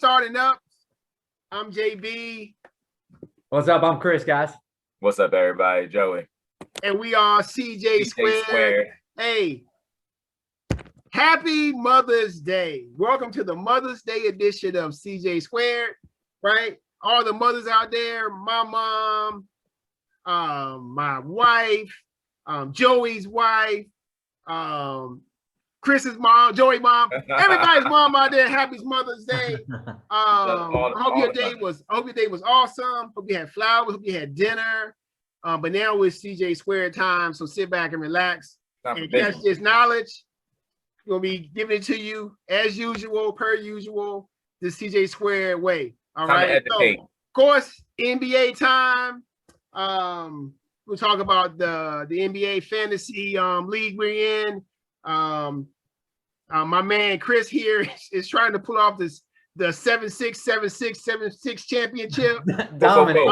starting up. I'm JB. What's up? I'm Chris, guys. What's up, everybody? Joey. And we are CJ Squared. Hey, happy Mother's Day. Welcome to the Mother's Day edition of CJ Squared, right? All the mothers out there, my mom, my wife, Joey's wife, Chris's mom, Joey's mom, everybody's mom out there. Happy Mother's Day. I hope your day was awesome. Hope you had flowers. Hope you had dinner. But now it's CJ Squared time, so sit back and relax and catch this knowledge. We'll be giving it to you as usual, per usual, the CJ Squared way. All right. So, of course, NBA time. We'll talk about the NBA fantasy league we're in. My man Chris here is trying to pull off the 7-6 championship. Dominate.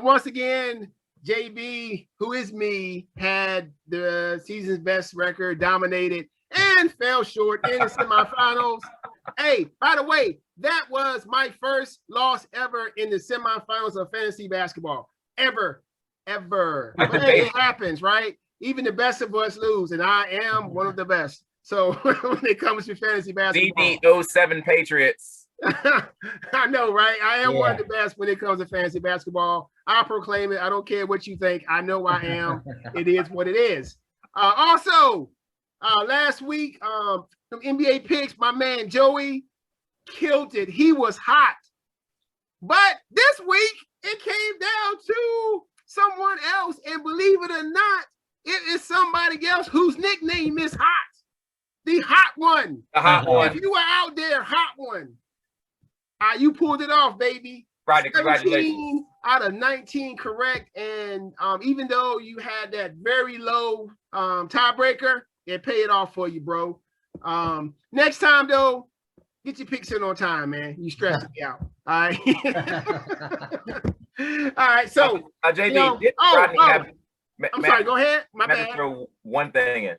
Once again, JB, who is me, had the season's best record, dominated, and fell short in the semifinals. Hey, by the way, that was my first loss ever in the semifinals of fantasy basketball. Ever. But hey, it happens, right? Even the best of us lose, and I am one of the best. So when it comes to fantasy basketball, those 7 Patriots. I know, right? I am one of the best when it comes to fantasy basketball. I proclaim it. I don't care what you think. I know I am. It is what it is. Also, last week, some NBA picks, my man Joey killed it. He was hot. But this week, it came down to someone else. And believe it or not, it is somebody else whose nickname is Hot. The hot one. The hot one. If you were out there, hot one. You pulled it off, baby. Right, congratulations. Out of 19 correct. And even though you had that very low tiebreaker, it paid off for you, bro. Next time, though, get your picks in on time, man. You stressed me out. All right. All right. So, JD, I'm sorry. Go ahead. My bad. Throw one thing in.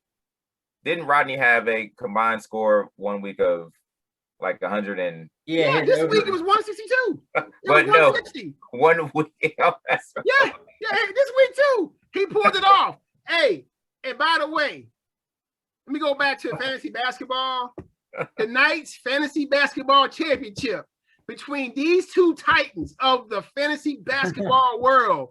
Didn't Rodney have a combined score 1 week of like 100 and this week it was 162. But no, 1 week. Oh, that's right. Yeah, this week too. He pulled it off. Hey, and by the way, let me go back to fantasy basketball. Tonight's fantasy basketball championship between these two titans of the fantasy basketball world.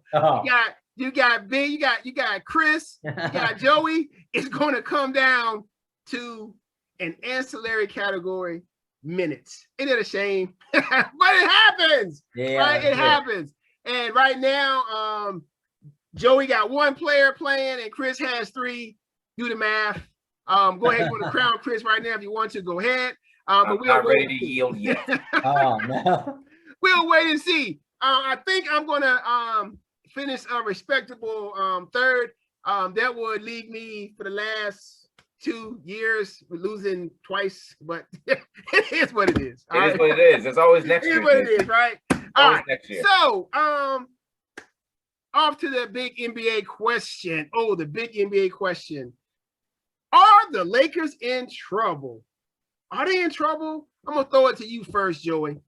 You got Ben, you got Chris, you got Joey. It's going to come down to an ancillary category, minutes. Isn't it a shame? But it happens. Right? It happens. And right now, Joey got 1 player playing and Chris has 3. Do the math. Go ahead and go to crown Chris right now if you want to. Go ahead. But I'm not ready to yield yet. Oh, no. We'll wait and see. I think I'm going to finish a respectable third. That would lead me for the last 2 years losing twice, but it is what it is. It is what it is. It's always next year. It is what it is, right? All right. Next year. So, off to the big NBA question. Oh, the big NBA question. Are the Lakers in trouble? Are they in trouble? I'm going to throw it to you first, Joey.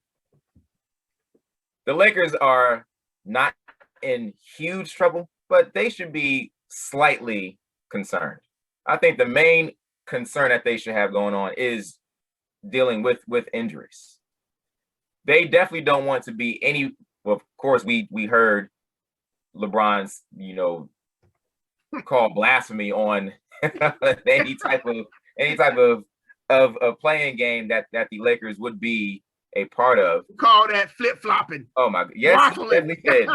The Lakers are not in huge trouble, but they should be slightly concerned. I think the main concern that they should have going on is dealing with injuries. They definitely don't want to be any. Well, of course, we heard LeBron's call blasphemy on any type of playing game that the Lakers would be a part of. Call that flip-flopping. Oh my God. Yes, definitely did.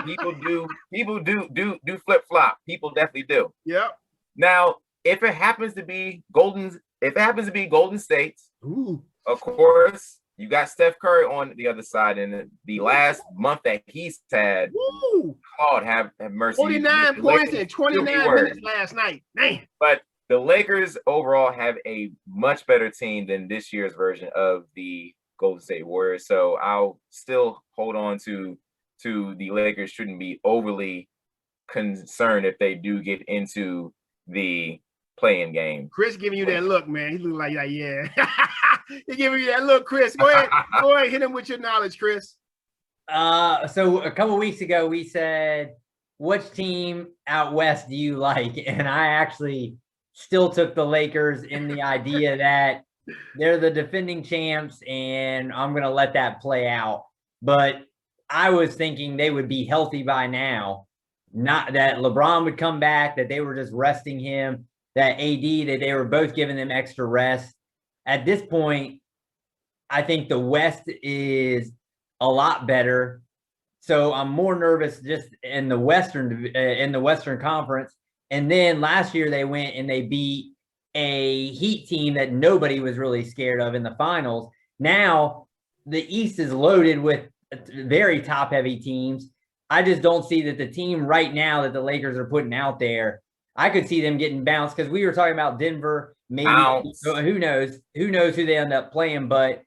People do flip-flop. People definitely do. Yep. Now, if it happens to be Golden State, of course, you got Steph Curry on the other side, and the last month that he's had, God have mercy. 49 points in 29 minutes last night. Man. But the Lakers overall have a much better team than this year's version of the Golden State Warriors. So I'll still hold on to the Lakers shouldn't be overly concerned if they do get into the playing game. Chris giving you that look, man. He look like yeah. You giving me that look, Chris. Go ahead, hit him with your knowledge, Chris. So a couple weeks ago, we said, which team out west do you like? And I actually still took the Lakers in the idea that they're the defending champs, and I'm going to let that play out. But I was thinking they would be healthy by now, not that LeBron would come back, that they were just resting him, that AD, that they were both giving them extra rest. At this point, I think the West is a lot better. So I'm more nervous just in the Western Conference. And then last year they went and they beat a Heat team that nobody was really scared of in the finals. Now the East is loaded with very top-heavy teams. I just don't see that the team right now that the Lakers are putting out there, I could see them getting bounced, because we were talking about Denver. Maybe who knows who they end up playing, but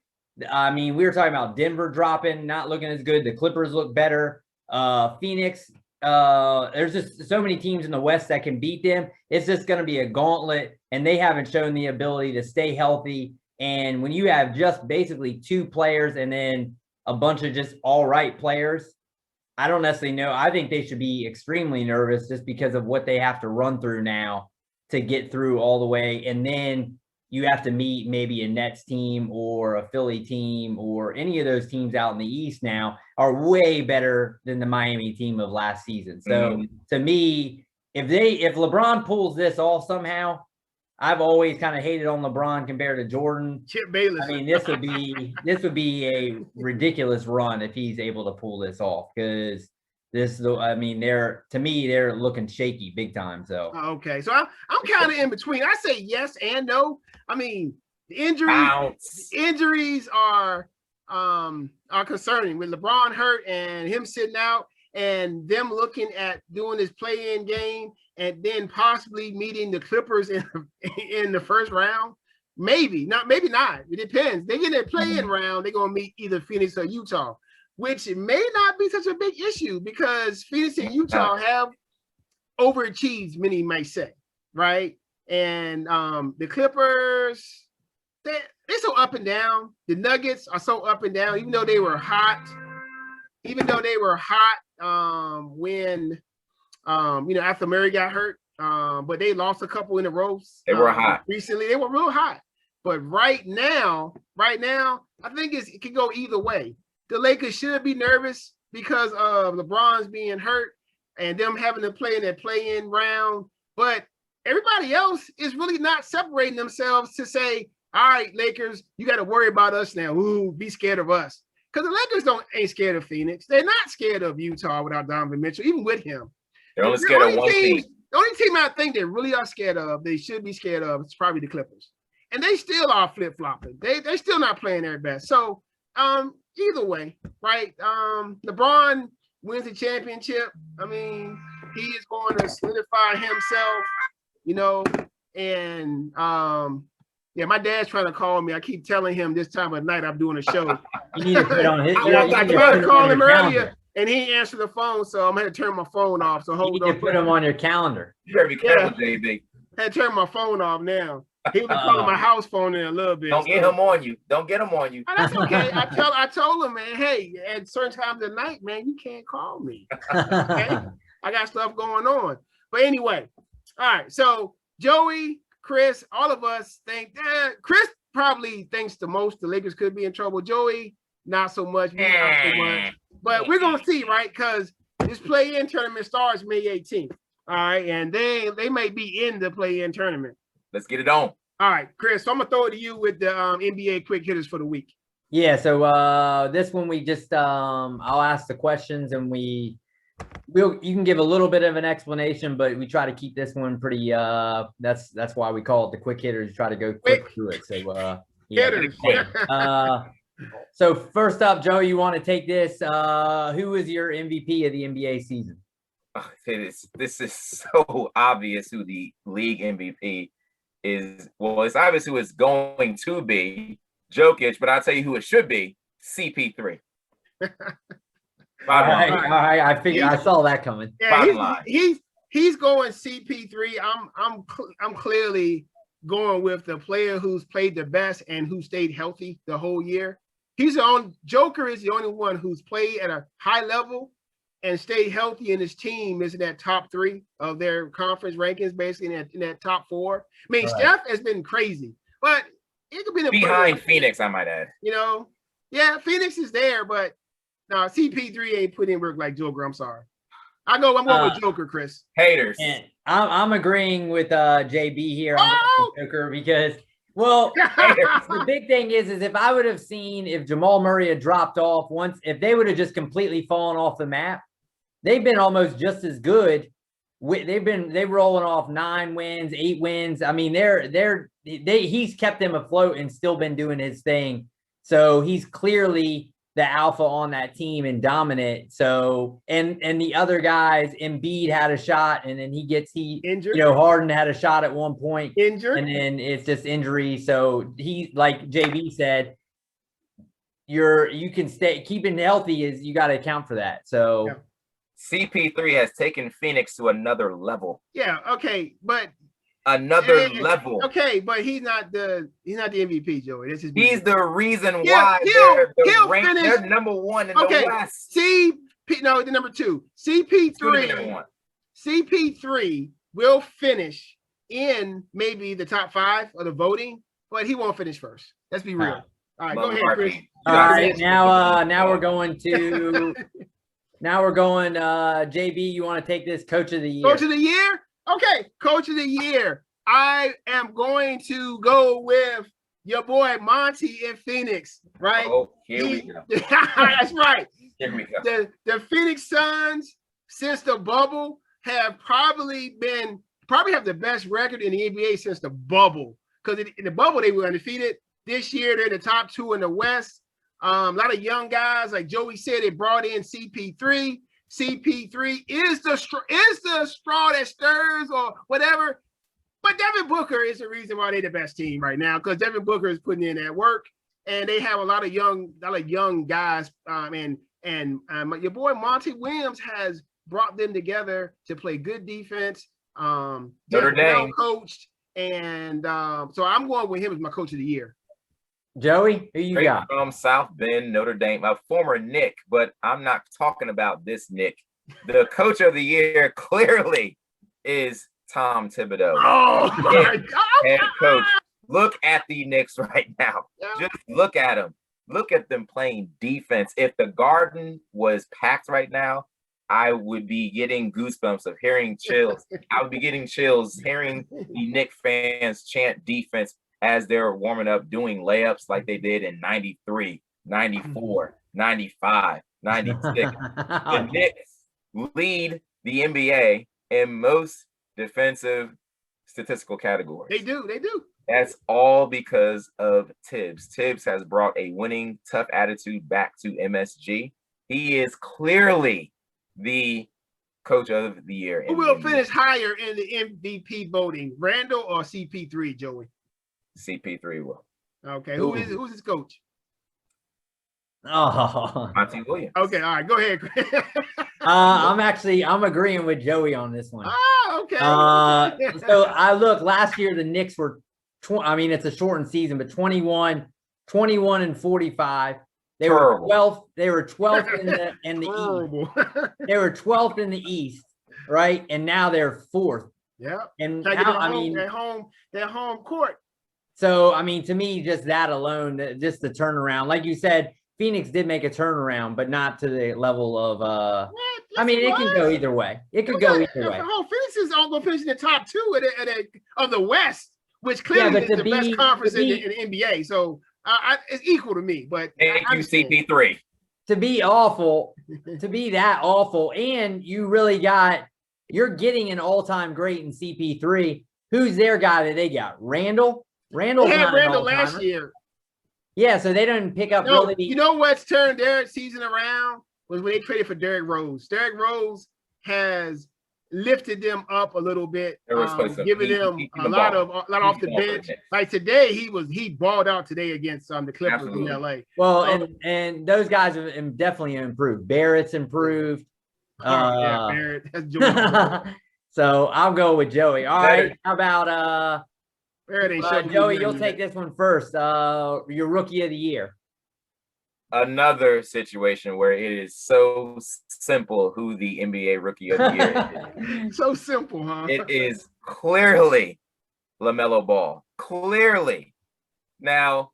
I mean, we were talking about Denver dropping, not looking as good. The Clippers look better. Phoenix, there's just so many teams in the West that can beat them. It's just going to be a gauntlet, and they haven't shown the ability to stay healthy. And when you have just basically two players and then a bunch of just all right players, I don't necessarily know. I think they should be extremely nervous just because of what they have to run through now to get through all the way. And then you have to meet maybe a Nets team or a Philly team, or any of those teams out in the East now are way better than the Miami team of last season. So to me, if LeBron pulls this off somehow, I've always kind of hated on LeBron compared to Jordan. Chip Bayless. I mean, this would be a ridiculous run if he's able to pull this off, because they're looking shaky big time. So okay, so I'm kind of in between. I say yes and no. I mean, the injuries are concerning with LeBron hurt and him sitting out, and them looking at doing this play-in game and then possibly meeting the Clippers in the first round. Maybe not. It depends. They get their play-in round, they're gonna meet either Phoenix or Utah, which may not be such a big issue because Phoenix and Utah have overachieved, many might say, right? And the Clippers, they're so up and down. The Nuggets are so up and down, even though they were hot. When after Murray got hurt, but they lost a couple in a row. They were hot recently. They were real hot. But right now, I think it could go either way. The Lakers should be nervous because of LeBron's being hurt and them having to play in that play-in round. But everybody else is really not separating themselves to say, all right, Lakers, you got to worry about us now. Ooh, be scared of us. Because the Lakers ain't scared of Phoenix. They're not scared of Utah without Donovan Mitchell, even with him. They're only scared of one team. The only team I think they really are scared of, they should be scared of, it's probably the Clippers. And they still are flip-flopping. They're still not playing their best. So either way, right? LeBron wins the championship. I mean, he is going to solidify himself, and my dad's trying to call me. I keep telling him this time of night I'm doing a show. You need to put on his. I tried to call him earlier, and he ain't answered the phone, so I'm going to turn my phone off. So hold on. You need to put him on your calendar. You better be careful, JB. I had to turn my phone off now. He'll be calling my house phone in a little bit. Don't get him on you. Don't get him on you. Oh, that's okay. I told him, man, hey, at certain times of the night, man, you can't call me. Okay? I got stuff going on. But anyway, all right. So Joey, Chris, all of us think that Chris probably thinks the most the Lakers could be in trouble. Joey, not so much. But we're gonna see, right? Because this play-in tournament starts May 18th. All right, and they may be in the play-in tournament. Let's get it on. All right, Chris. So I'm gonna throw it to you with the NBA quick hitters for the week. Yeah. So this one we just I'll ask the questions and you can give a little bit of an explanation, but we try to keep this one pretty. That's why we call it the quick hitters. Try to go quick through it. So hitters. So first up, Joe, you want to take this? Who is your MVP of the NBA season? This is so obvious who the league MVP is. Well, it's obvious who it's going to be, Jokic, but I'll tell you who it should be, CP3. All right. I figured I saw that coming. Yeah, he's going CP3. I'm clearly going with the player who's played the best and who stayed healthy the whole year. Joker is the only one who's played at a high level and stayed healthy, and his team is in that top 3 of their conference rankings, basically in that top 4. I mean, Right. Steph has been crazy, but it could be behind Phoenix, I might add. Yeah, Phoenix is there, but no, CP3 ain't put in work like Joker. I'm sorry. I'm going with Joker, Chris. Haters. And I'm agreeing with JB here. I'm going with Joker because, well, the big thing is if I would have seen if Jamal Murray had dropped off if they would have just completely fallen off the map, they've been almost just as good. They're rolling off 9 wins, 8 wins. I mean, he's kept them afloat and still been doing his thing. So he's clearly the alpha on that team and dominant. So, and the other guys, Embiid had a shot and then he injured. Harden had a shot at one point. Injured. And then it's just injury. So he, like JB said, you can keeping healthy is you got to account for that. So yeah. CP3 has taken Phoenix to another level. Yeah, okay, but another level. Okay, but he's not the MVP, Joey. He's the reason why they're number 1 in the West. The number 2. CP3 will finish in maybe the top 5 of the voting, but he won't finish first. Let's be real. All right, go ahead, Chris. All right, now we're going to JB, you want to take this coach of the year? Coach of the year? Okay, coach of the year. I am going to go with your boy Monty in Phoenix, right? Oh, here we go. That's right. Here we go. The Phoenix Suns, since the bubble, have probably have the best record in the NBA since the bubble. Because in the bubble, they were undefeated. This year, they're the top 2 in the West. A lot of young guys, like Joey said, they brought in CP3. CP3 is the straw that stirs or whatever. But Devin Booker is the reason why they're the best team right now, because Devin Booker is putting in that work, and they have a lot of young guys. And your boy Monty Williams has brought them together to play good defense. Notre Dame coached, and so I'm going with him as my coach of the year. Joey, who you got? From South Bend, Notre Dame, a former Knick, but I'm not talking about this Knick. The coach of the year clearly is Tom Thibodeau. Oh, my God. Head coach. Look at the Knicks right now. Yeah. Just look at them. Look at them playing defense. If the Garden was packed right now, I would be getting goosebumps of hearing chills. I would be getting chills hearing the Knicks fans chant defense as they're warming up, doing layups like they did in 93, 94, 95, 96. The Knicks lead the NBA in most defensive statistical categories. They do. That's all because of Tibbs. Tibbs has brought a winning, tough attitude back to MSG. He is clearly the coach of the year. Who will finish higher in the MVP voting, Randall or CP3, Joey? CP3 will. Okay, who's his coach? Oh, Monty Williams. Okay, all right, go ahead. I'm agreeing with Joey on this one. Oh, okay. So I look last year the Knicks were it's a shortened season, but 21 and 45. They were 12th. They were 12th in the East. They were 12th in the East, right? And now they're 4th. Yeah. And their home court. So to me, just that alone, just the turnaround, like you said, Phoenix did make a turnaround, but not to the level of. It can go either way. It could go either way. Phoenix is all going to finish in the top 2 of the West, which clearly is the best conference in the NBA. So it's equal to me. But thank you, CP3. To be awful, to be that awful, and you're getting an all-time great in CP3. Who's their guy that they got? Randall. Randall's not Randall last year. Yeah, so they didn't pick up really. You know what's turned their season around was when they traded for Derrick Rose. Derrick Rose has lifted them up a little bit, giving them a lot off the bench. Like today, he balled out today against the Clippers in LA. Well, and those guys have definitely improved. Barrett's improved. Barrett. That's Joey. So I'll go with Joey. All right. How about Barrett ain't showing Joey, me you'll nothing take yet. this one first. Your rookie of the year. Another situation where it is so simple who the NBA Rookie of the Year is. So simple, huh? It is clearly LaMelo Ball. Clearly. Now,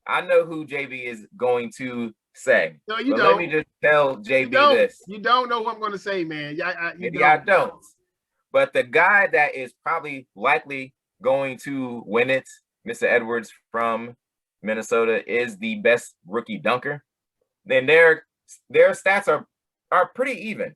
I know who JB is going to say. No, you but don't. Let me just tell JB this. You don't know what I'm going to say, man. Maybe I don't. But the guy that is probably likely going to win it, Mr. Edwards from Minnesota, is the best rookie dunker. Then their stats are pretty even.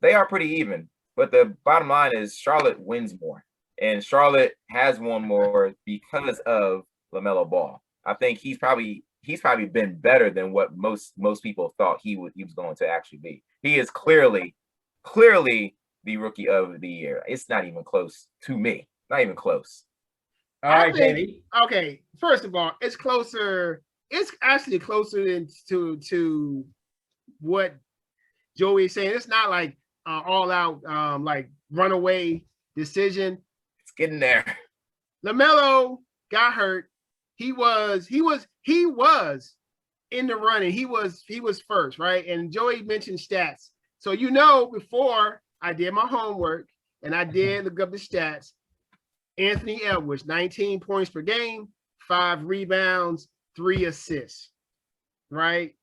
They are pretty even. But the bottom line is Charlotte wins more. And Charlotte has won more because of LaMelo Ball. I think he's probably been better than what most people thought he was going to actually be. He is clearly the Rookie of the Year. It's not even close to me. Not even close. All right, JB. Okay, first of all, it's closer. It's actually closer than to what Joey is saying. It's not like all out like runaway decision. It's getting there. LaMelo got hurt. He was in the running. He was first, right? And Joey mentioned stats. So before I did my homework and I did look up the stats. Anthony Edwards, 19 points per game, 5 rebounds, 3 assists, right?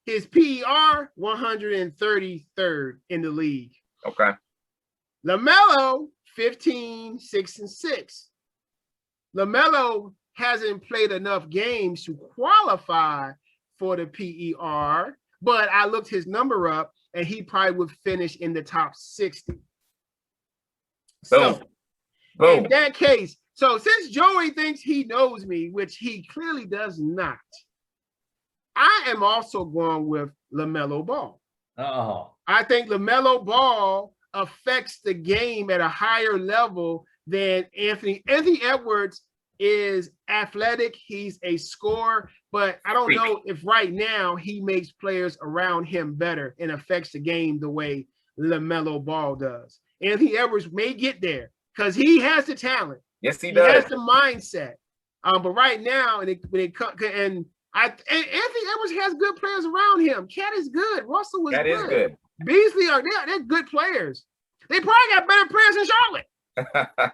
His PER, 133rd in the league. Okay. LaMelo, 15, 6, and 6. LaMelo hasn't played enough games to qualify for the PER, but I looked his number up and he probably would finish in the top 60. So, Boom. in that case, so since Joey thinks he knows me, which he clearly does not, I am also going with LaMelo Ball. I think LaMelo Ball affects the game at a higher level than Anthony. Anthony Edwards is athletic. He's a scorer, but I don't know if right now he makes players around him better and affects the game the way LaMelo Ball does. Anthony Edwards may get there because he has the talent. Yes, he does. He has the mindset. But right now, Anthony Edwards has good players around him. Cat is good. Russell is good. Beasley they're good players. They probably got better players in Charlotte.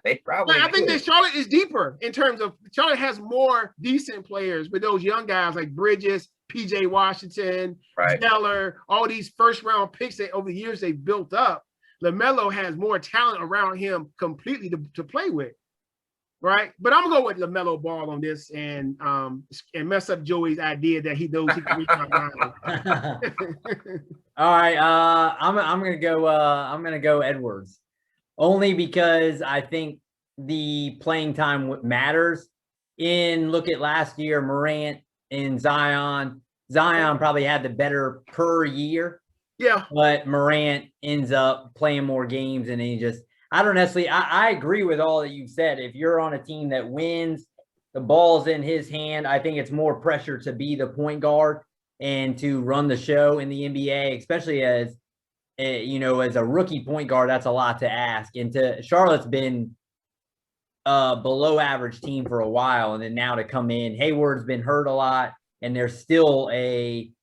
They probably. I think that Charlotte is deeper in terms of Charlotte has more decent players with those young guys like Bridges, PJ Washington, Zeller, all these first round picks that over the years they've built up. LaMelo has more talent around him completely to play with. Right, but I'm gonna go with LaMelo Ball on this and mess up Joey's idea that he knows he can reach my mind. All right, I'm gonna go Edwards, only because I think the playing time matters. Look at last year, Morant and Zion. Zion probably had the better per year. Yeah, but Morant ends up playing more games, and he just. I don't necessarily. I agree with all that you've said. If you're on a team that wins, the ball's in his hand. I think it's more pressure to be the point guard and to run the show in the NBA, especially as a rookie point guard. That's a lot to ask. And Charlotte's been a below average team for a while, and then now to come in, Hayward's been hurt a lot, and they're still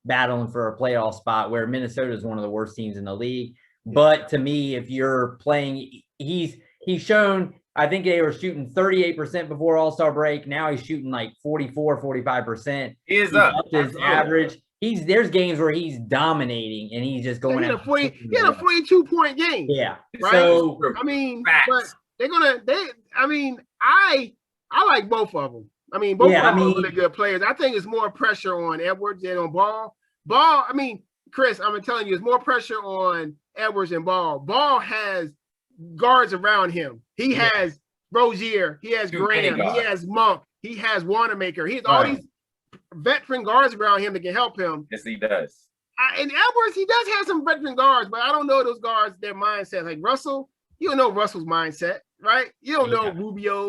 battling for a playoff spot. Where Minnesota is one of the worst teams in the league. But to me, if you're playing, he's shown, I think they were shooting 38% before All-Star break. Now he's shooting like 44, 45%. He's up his average. There's games where he's dominating and he's just going out. He had a 42-point game. Yeah. Right. So I mean, but I like both of them. I mean, both of them are really good players. I think it's more pressure on Edwards than on Ball. Chris, I'm telling you, it's more pressure on Edwards and Ball. Ball has guards around him. He has Rozier. He has Graham. He has Monk. He has Wanamaker. He has all these veteran guards around him that can help him. Yes, he does. And Edwards, he does have some veteran guards, but I don't know those guards, their mindset. Like Russell, you don't know Russell's mindset, right? You don't know Rubio.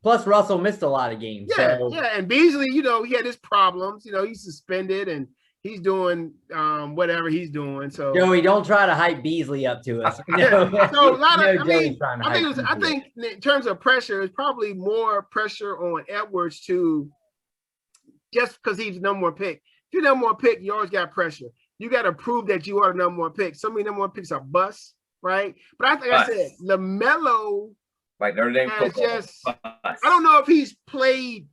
Plus, Russell missed a lot of games. Yeah, and Beasley, he had his problems. He's suspended and he's doing whatever he's doing. So Joey, don't try to hype Beasley up to us. No, so a lot of, no, Joey's trying to hype I Beasley think in terms of pressure, it's probably more pressure on Edwards to just because he's the number one pick. If you're the number one pick, you always got pressure. You got to prove that you are the number one pick. So many number one picks are busts, right? But I think I said LaMelo, like Notre Dame has football. just, I don't know if he's played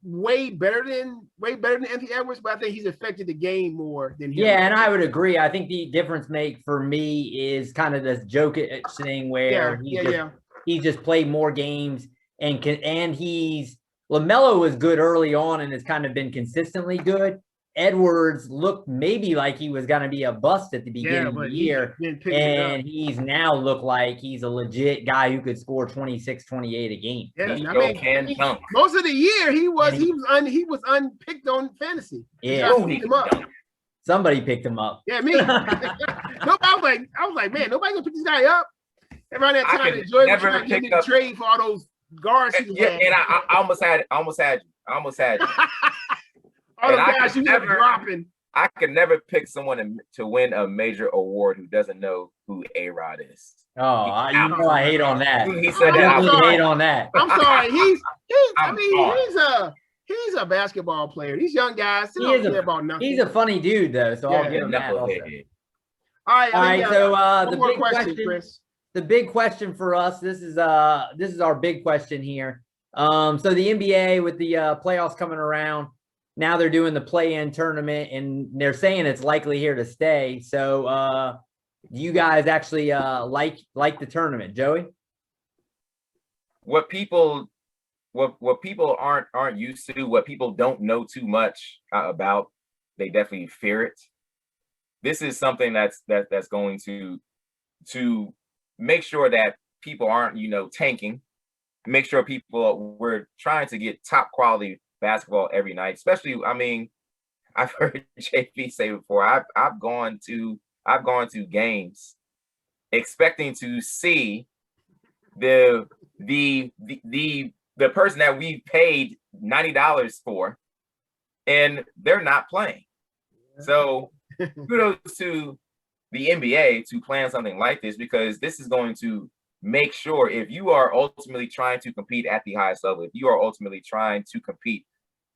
way better than Anthony Edwards, but I think he's affected the game more than him. Yeah, and I would agree. I think the difference make for me is kind of this Jokic thing where he's just played more games and he's LaMelo was good early on and has kind of been consistently good. Edwards looked maybe like he was going to be a bust at the beginning of the year, and he's now looked like he's a legit guy who could score 26, 28 a game. Yeah, most of the year he was unpicked on fantasy. Yeah, somebody picked him up. Yeah, me. I was like, man, nobody's gonna pick this guy up. Around that time, Joy was trying to get me to trade for all those guards. And I almost had you. All the guys you never dropping. I could never pick someone to win a major award who doesn't know who A-Rod is. Oh, I hate on that. He said that. I hate on that. I'm sorry. He's a basketball player. These young guys, they don't care about nothing. He's a funny dude, though. So I'll give him that. Also. All right. So the big question, Chris. The big question for us. This is our big question here. So the NBA with the playoffs coming around. Now they're doing the play-in tournament, and they're saying it's likely here to stay. So, do you guys actually like the tournament, Joey? What people aren't used to, what people don't know too much about, they definitely fear it. This is something that's going to make sure that people aren't tanking. Make sure we're trying to get top quality basketball every night, especially, I've heard JP say before, I've gone to games expecting to see the person that we paid $90 for, and they're not playing. So kudos to the NBA to plan something like this, because this is going to make sure, if you are ultimately trying to compete at the highest level, if you are ultimately trying to compete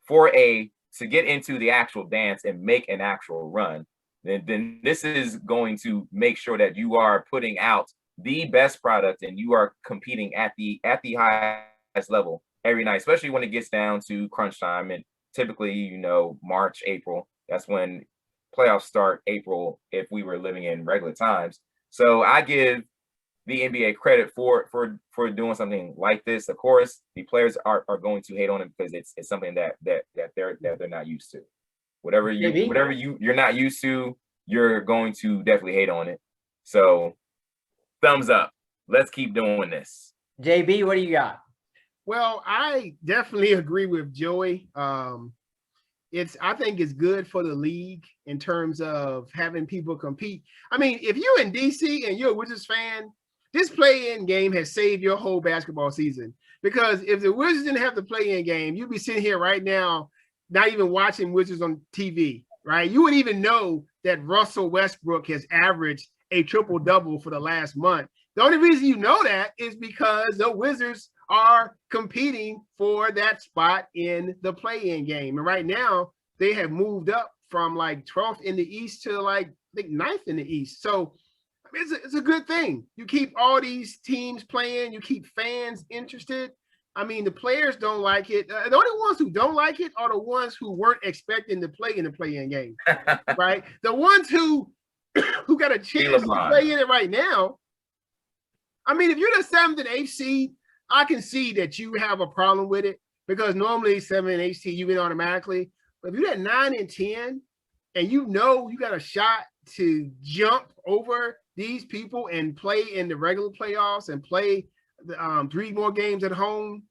to get into the actual dance and make an actual run, then this is going to make sure that you are putting out the best product and you are competing at the highest level every night, especially when it gets down to crunch time. And typically, March, April, that's when playoffs start. April, if we were living in regular times. So I give the NBA credit for doing something like this. Of course, the players are going to hate on it because it's something that they're not used to. Whatever you're not used to, you're going to definitely hate on it. So thumbs up. Let's keep doing this. JB, what do you got? Well, I definitely agree with Joey. I think it's good for the league in terms of having people compete. If you're in DC and you're a Wizards fan, this play-in game has saved your whole basketball season, because if the Wizards didn't have the play-in game, you'd be sitting here right now, not even watching Wizards on TV, right? You wouldn't even know that Russell Westbrook has averaged a triple-double for the last month. The only reason you know that is because the Wizards are competing for that spot in the play-in game. And right now, they have moved up from like 12th in the East to like, I think 9th in the East. So it's a good thing. You keep all these teams playing. You keep fans interested. The players don't like it. The only ones who don't like it are the ones who weren't expecting to play in the play-in game, right? The ones who got a chance to play in it right now. If you're the 7th and 8th seed, I can see that you have a problem with it, because normally 7 and 8 seed you win automatically. But if you're at 9 and 10, and you got a shot to jump over these people and play in the regular playoffs and play the 3 more games at home,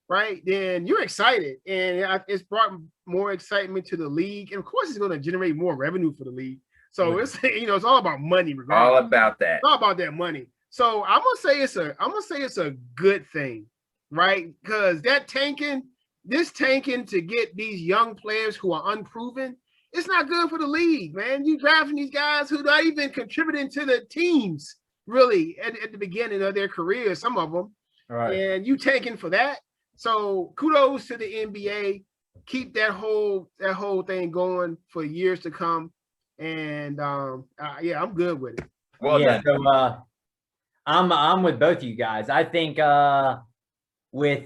right? Then you're excited, and it's brought more excitement to the league, and of course, it's going to generate more revenue for the league. So it's it's all about money, regardless. All about that. It's all about that money. So I'm gonna say it's a good thing, right? Because this tanking to get these young players who are unproven, it's not good for the league, man. You drafting these guys who not even contributing to the teams really at the beginning of their career, some of them, and you tanking for that. So kudos to the NBA. Keep that whole thing going for years to come. And yeah, I'm good with it. Well, yeah. So I'm with both of you guys. I think with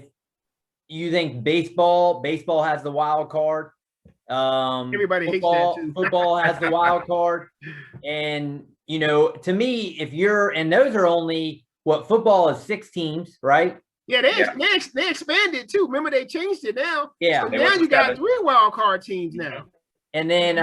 you think baseball has the wild card. Everybody football, hates that too. Football has the wild card, and you know, to me, if you're and those are only what football is 6 teams, right? Yeah, they expanded too. Remember, they changed it now. Yeah. So now you got 3 wild card teams now. And then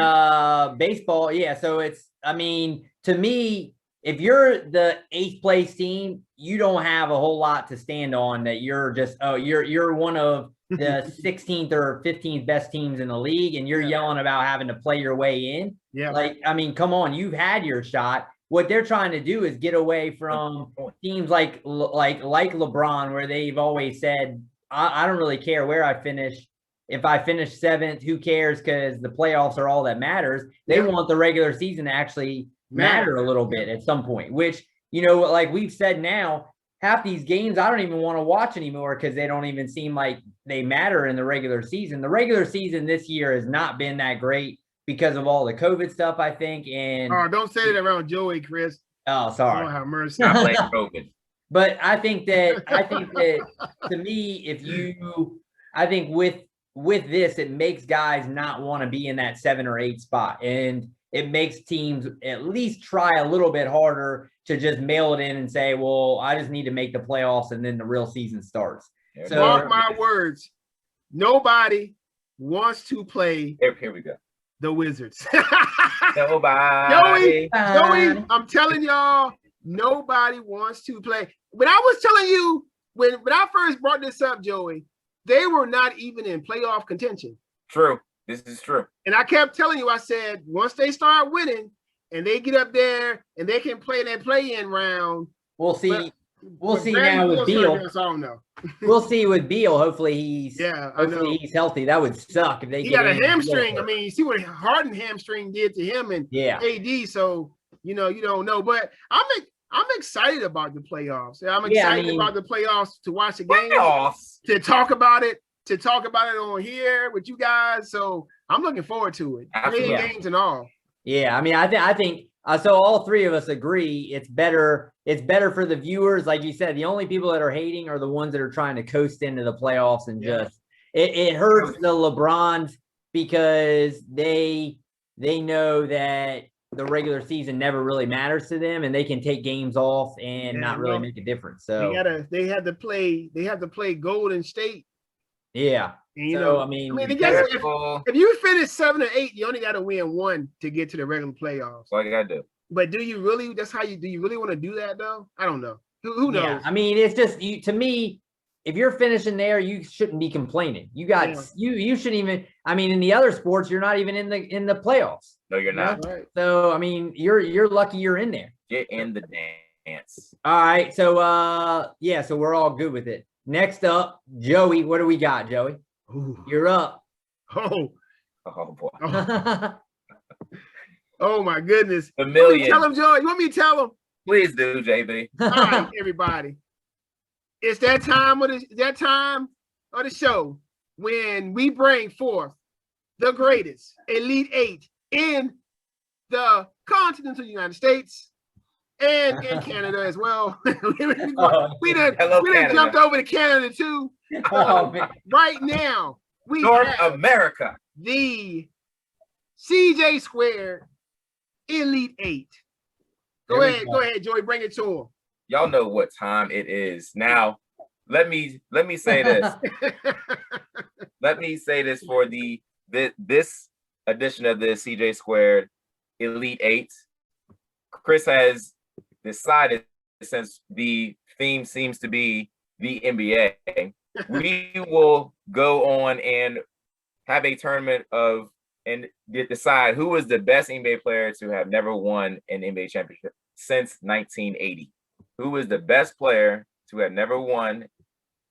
baseball, yeah. So it's, I mean, to me, if you're the 8th place team, you don't have a whole lot to stand on that you're just, you're one of the 16th or 15th best teams in the league, and you're yelling about having to play your way in. Yeah. Like, I mean, come on, you've had your shot. What they're trying to do is get away from teams like LeBron, where they've always said, I don't really care where I finish. If I finish 7th, who cares? Because the playoffs are all that matters. They want the regular season to actually matter a little bit at some point, which, you know, like we've said now, half these games I don't even want to watch anymore because they don't even seem like they matter in the regular season. The regular season this year has not been that great because of all the COVID stuff, I think. And don't say that around Joey, Chris. Oh, sorry. Oh, have mercy. I blame COVID. But I think that to me, I think with this, it makes guys not want to be in that 7 or 8 spot, and it makes teams at least try a little bit harder to just mail it in and say, well, I just need to make the playoffs and then the real season starts. So mark my words, nobody wants to play. Here we go. The Wizards. Nobody. Joey, I'm telling y'all, nobody wants to play. But I was telling you when I first brought this up, Joey, they were not even in playoff contention. True. This is true. And I kept telling you, I said, once they start winning and they get up there and they can play that play-in round. We'll see. We'll see now with Beal. I don't know. We'll see with Beal. Hopefully he's he's healthy. That would suck if they got a hamstring. I mean, you see what Harden hamstring did to him and AD. So you don't know. But I'm excited about the playoffs. I'm excited about the playoffs to watch the game, to talk about it on here with you guys. So I'm looking forward to it. Playing games and all. Yeah, I mean, I think so. All 3 of us agree it's better. It's better for the viewers, like you said. The only people that are hating are the ones that are trying to coast into the playoffs and just it hurts the LeBrons because they know that the regular season never really matters to them, and they can take games off and not really make a difference. So they have to play Golden State. Yeah. And, I mean if you finish 7 or 8, you only got to win 1 to get to the regular playoffs. That's all you got to do. But do you really? Do you really want to do that though? I don't know. Who knows? Yeah, I mean, it's just to me. If you're finishing there, you shouldn't be complaining. You shouldn't even. I mean, in the other sports, you're not even in the playoffs. No, you're not. Right. So I mean, you're lucky you're in there. Get in the dance. All right. So so we're all good with it. Next up, Joey. What do we got, Joey? Ooh. You're up. Oh boy. Oh my goodness. The million. Tell him, Joey. You want me to tell him? Please do, JB. All right, everybody. It's that time of the show when we bring forth the greatest Elite 8 in the continental United States and in Canada as well. we done jumped over to Canada too. Right now, we North have America. The CJ Squared Elite 8. Go ahead, Joey. Bring it to him. Y'all know what time it is. Now, let me say this. Let me say this for this edition of the CJ Squared Elite 8. Chris has decided, since the theme seems to be the NBA, we will go on and have a tournament and decide who is the best NBA player to have never won an NBA championship since 1980. Who is the best player to have never won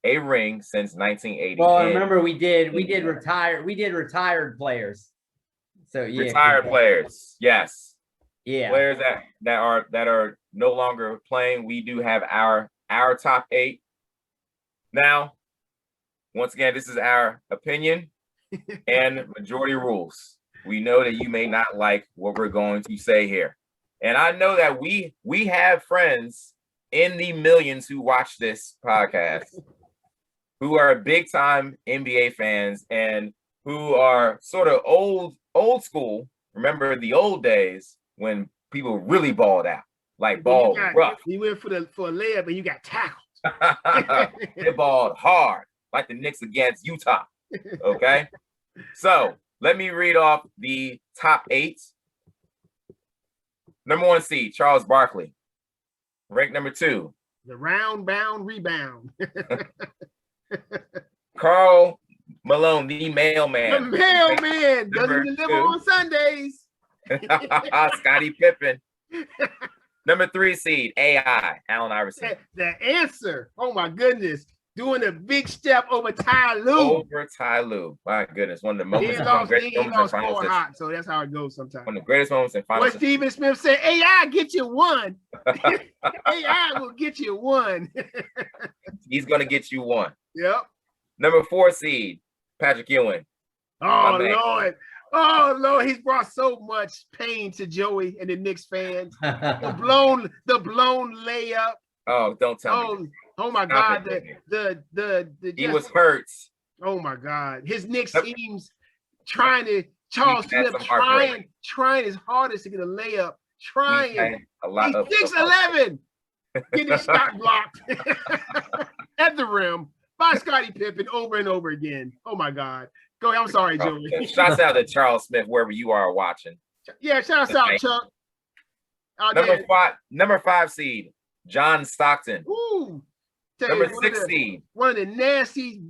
a ring since 1980? Well, remember we did retired players. So yeah, Retired players, yes. yeah. Players that are no longer playing. We do have our top 8. Now, once again, this is our opinion and majority rules. We know that you may not like what we're going to say here. And I know that we have friends in the millions who watch this podcast who are big time NBA fans and who are sort of old school. Remember the old days when people really balled out, like ball rough. You went for a layup and you got tackled. They balled hard, like the Knicks against Utah. Okay. So let me read off the top 8. Number 1 seed, Charles Barkley. Ranked number 2. The round bound rebound. Karl Malone, the mailman. The mailman doesn't deliver on Sundays. Scottie Pippen. Number 3 seed, AI, Allen Iverson. The answer. Oh my goodness. Doing a big step over Ty Lue. My goodness. One of the moments. He lost score hot, so that's how it goes sometimes. One of the greatest moments in finals. What Stephen Smith said, AI get you 1. AI will get you 1. He's gonna get you 1. Yep. Number 4 seed, Patrick Ewing. Oh Lord. Oh Lord, he's brought so much pain to Joey and the Knicks fans. The blown layup. Oh, don't tell me. Oh my God! He was hurt. Oh my God! His Knicks teams Charles Smith trying his hardest to get a layup. Trying a lot of 6'11", getting his shot blocked at the rim by Scottie Pippen over and over again. Oh my God! Go ahead. I'm sorry, Joey. Shouts out to Charles Smith wherever you are watching. Yeah, shouts out, Chuck. Number 5 seed, John Stockton. Ooh. Number 6 seed. One of the nastiest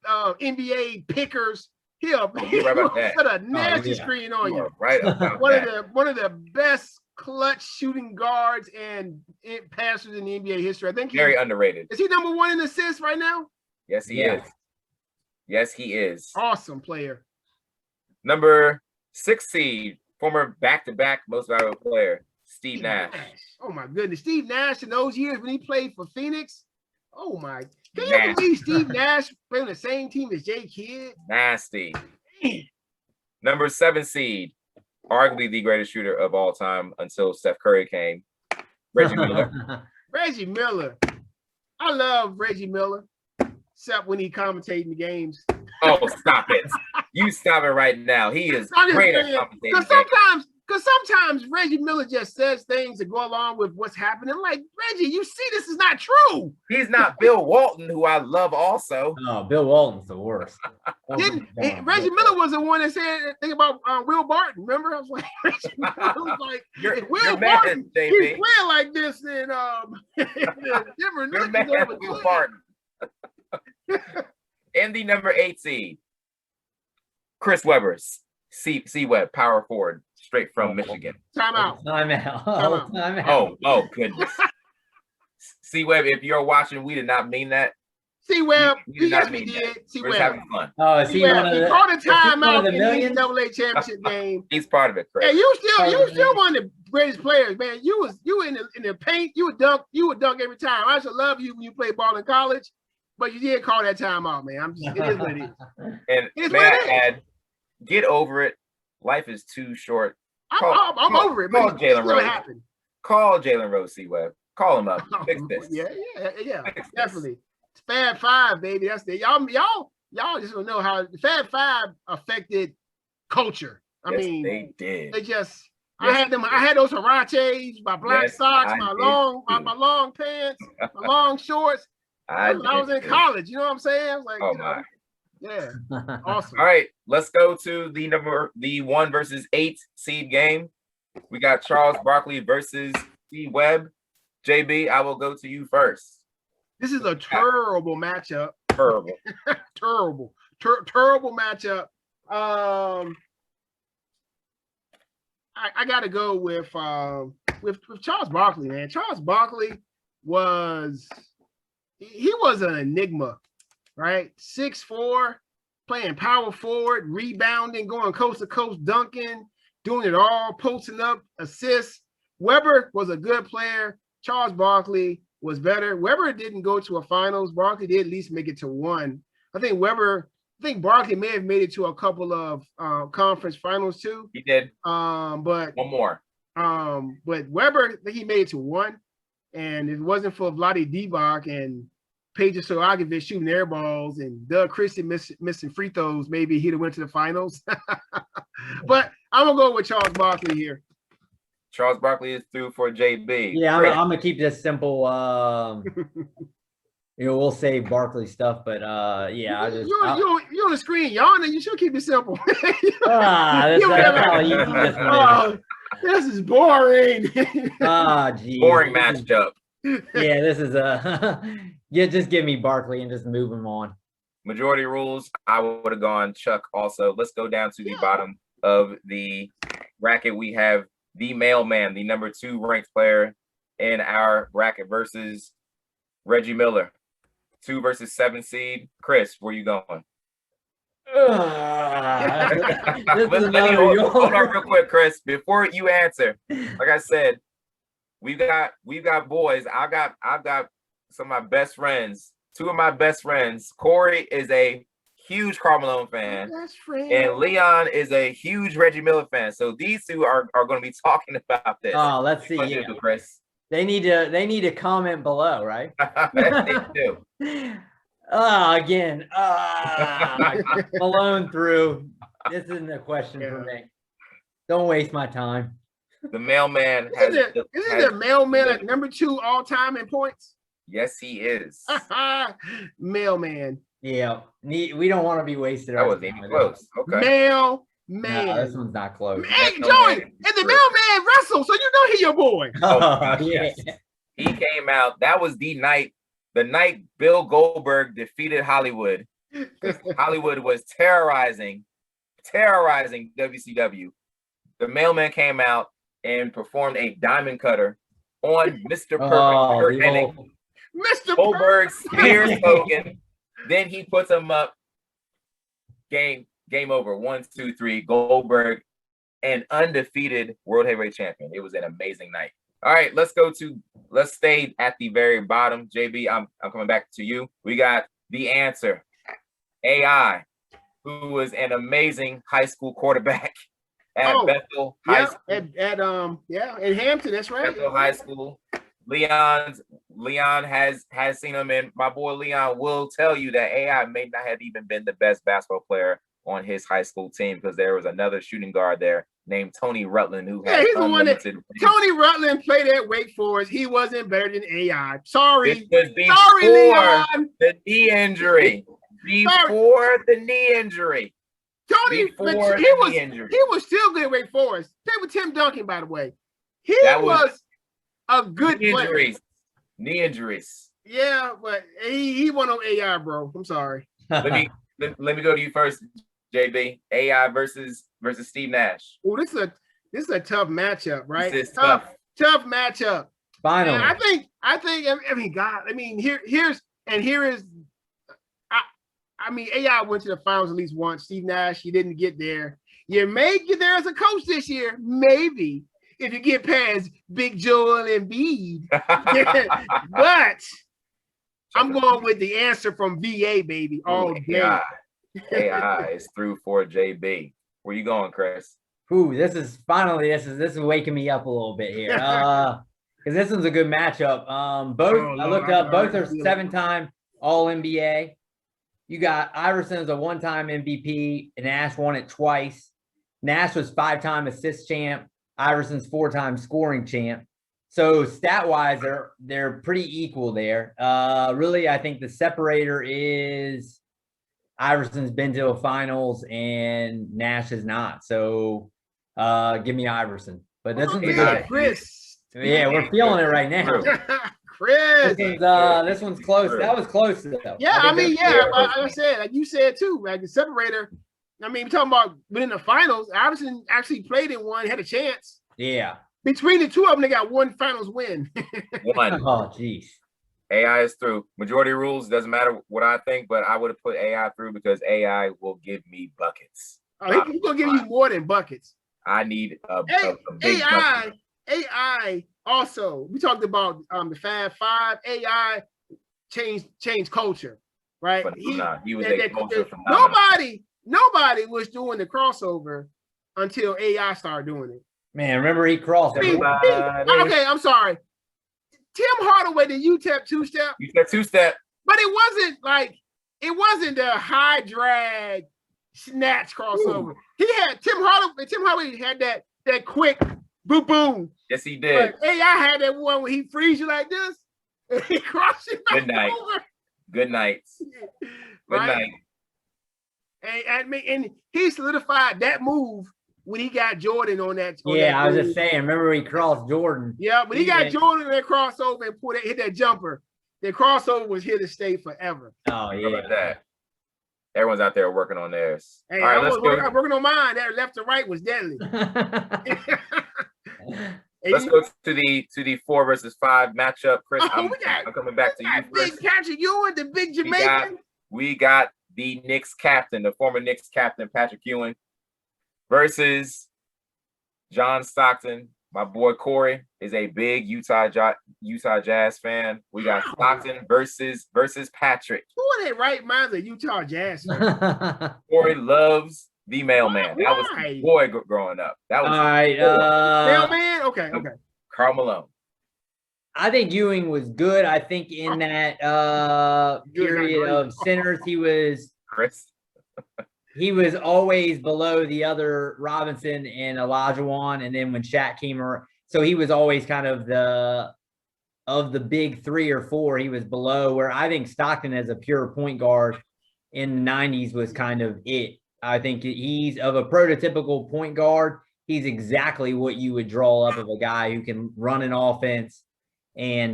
NBA pickers. He'll put a nasty screen on you. Right about one of the best clutch shooting guards and passers in the NBA history. I think very underrated. Is he number 1 in assists right now? Yes, he is. Yes, he is. Awesome player. Number 6 seed, former back-to-back most valuable player, Steve Nash. Oh my goodness, Steve Nash in those years when he played for Phoenix. Oh my! Can you believe Steve Nash played on the same team as Jay Kidd? Nasty. Number 7 seed, arguably the greatest shooter of all time until Steph Curry came, Reggie Miller. Reggie Miller. I love Reggie Miller, except when he commentating the games. Oh, stop it! You stop it right now. He is great at commentating. Because sometimes Reggie Miller just says things that go along with what's happening. Like, Reggie, you see this is not true. He's not Bill Walton, who I love also. No, Bill Walton's the worst. Reggie Miller was the one that said thing about Will Barton. Remember? I was like, Reggie Miller was like, Will Barton, he's playing like this in different Will Barton. And the number 8 seed, Chris Webber, C-Web, power forward. Straight from Michigan. Time out. Oh, goodness. C-Web, if you're watching, we did not mean that. C-Web, we did. C-Web. We're having fun. Oh, is he one of the? He called a timeout in the NCAA championship game. He's part of it, Chris. Yeah, you still one of the greatest players, man. You in the paint. You would dunk every time. I used to love you when you played ball in college, but you did call that timeout, man. It is what it is. And may I add, get over it. Life is too short. I'm over it. Call Jalen Rose. Call Jalen Rose, C-Web. Call him up. Fix this. Yeah, definitely. It's Fab Five, baby. That's the y'all just don't know how the Fab Five affected culture. I mean, they did. They just. I had those Huaraches, my black socks, my long pants, my long shorts. I was in college. You know what I'm saying? I was like, oh my. Yeah, awesome. All right, let's go to the 1 versus 8 seed game. We got Charles Barkley versus C-Web. JB, I will go to you first. This is a terrible matchup. Terrible. Terrible matchup. I got to go with Charles Barkley, man. Charles Barkley was an enigma. Right, 6'4", playing power forward, rebounding, going coast to coast, dunking, doing it all, posting up, assists. Webber was a good player. Charles Barkley was better. Webber didn't go to a finals. Barkley did at least make it to one. I think Barkley may have made it to a couple of conference finals too. He did. But one more. But Webber, I think he made it to one. And if it wasn't for Vlade Divac and Peja Stojakovic shooting air balls and Doug Christie missing free throws, maybe he'd have went to the finals. But I'm gonna go with Charles Barkley here. Charles Barkley is through for JB. Yeah, I'm gonna keep this simple. We'll save Barkley stuff, but yeah, you're on the screen yawning. You should keep it simple. That's how easy this one is. This is boring. Geez. Boring matchup. Yeah, this is just give me Barkley and just move him on. Majority rules. I would have gone Chuck also. Let's go down to the bottom of the bracket. We have the mailman, the number 2 ranked player in our bracket versus Reggie Miller. 2 versus 7 seed. Chris, where you going? Hold on real quick, Chris. Before you answer, like I said, we've got boys. I've got some of my best friends. 2 of my best friends. Corey is a huge Karl Malone fan, and Leon is a huge Reggie Miller fan. So these 2 are going to be talking about this. Oh, let's see. Yeah. Chris. They need to comment below, right? They do. Again, Malone through. This isn't a question for me. Don't waste my time. The mailman isn't the mailman at number 2 all time in points? Yes, he is. Mailman. Yeah, we don't want to be wasted. That wasn't even close. Okay. Mailman. No, this one's not close. Hey, Joey, and the mailman wrestled, so you know he your boy. Oh, yeah. He came out. That was the night Bill Goldberg defeated Hollywood. Hollywood was terrorizing WCW. The mailman came out and performed a diamond cutter on Mr. Perfect. Mr. Goldberg spears Hogan. Then he puts him up. Game over. 1, 2, 3. Goldberg, an undefeated world heavyweight champion. It was an amazing night. All right, let's stay at the very bottom. JB, I'm coming back to you. We got the answer. AI, who was an amazing high school quarterback at Bethel High School. In Hampton, that's right. Bethel High School. Leon has seen him, and my boy Leon will tell you that AI may not have even been the best basketball player on his high school team because there was another shooting guard there named Tony Rutland who had he's the one that Tony Rutland played at Wake Forest. He wasn't better than AI. Sorry. Sorry, Leon. The knee injury. Before the knee injury. Tony, he was still good at Wake Forest. Played with Tim Duncan, by the way. He was a good player. Knee injuries. Yeah, but he won on AI, bro. I'm sorry. Let me go to you first, JB. AI versus Steve Nash. Oh, this is a tough matchup, right? This is tough matchup. Finally. And AI went to the finals at least once. Steve Nash, he didn't get there. You may get there as a coach this year, maybe, if you get past Big Joel Embiid. But I'm going with the answer from VA, baby, all day. AI is through for JB. Where you going, Chris? This is waking me up a little bit here. Because this one's a good matchup. I looked up, both are 7-time All-NBA. You got Iverson as a 1-time MVP, and Nash won it twice. Nash was 5-time assist champ. Iverson's 4-time scoring champ. So stat-wise, they're pretty equal there. Really, I think the separator is Iverson's been to a finals and Nash has not. So give me Iverson. But this one's a good Chris. Yeah, we're feeling it right now. Chris. This one's close. That was close though. Yeah, like I said, like you said too, like the separator. I mean, we're talking about winning the finals. Iverson actually played in one, had a chance. Yeah. Between the two of them, they got one finals win. One. Oh, geez. AI is through. Majority rules, doesn't matter what I think, but I would have put AI through because AI will give me buckets. Oh, he's gonna give you more than buckets. I need a big AI. bucket. AI also. We talked about the Fab Five. AI changed culture, right? He was a culture phenomenon. Nobody was doing the crossover until AI started doing it. Man, remember he crossed. Okay, I'm sorry. Tim Hardaway, the UTEP two-step. UTEP two-step. But it wasn't the high drag snatch crossover. Ooh. Tim Hardaway had that quick boom boom. Yes, he did. But AI had that one where he frees you like this and he crosses you back Good night. over. Good nights. Good night. And he solidified that move when he got Jordan on that. I was just saying. Remember he crossed Jordan? Yeah, but he got Jordan in that crossover and hit that jumper. The crossover was here to stay forever. Oh yeah. How about that? Everyone's out there working on theirs. Hey, all right, let's go. I'm working on mine. That left to right was deadly. Let's go to the 4 versus 5 matchup. Chris, I'm coming back to you first. Big Patrick Ewing, the big Jamaican. We got the Knicks captain, the former Knicks captain, Patrick Ewing, versus John Stockton. My boy Corey is a big Utah Jazz fan. We got Stockton versus Patrick. Who are they right minds of Utah Jazz fans? Corey loves the mailman. That was his boy growing up. That was all right. Mailman? Okay. Karl Malone. I think Ewing was good. I think in that period of centers, he was always below the other Robinson and Olajuwon. And then when Shaq came around, so he was always kind of the big 3 or 4, he was below, where I think Stockton as a pure point guard in the 90s was kind of it. I think he's of a prototypical point guard. He's exactly what you would draw up of a guy who can run an offense and,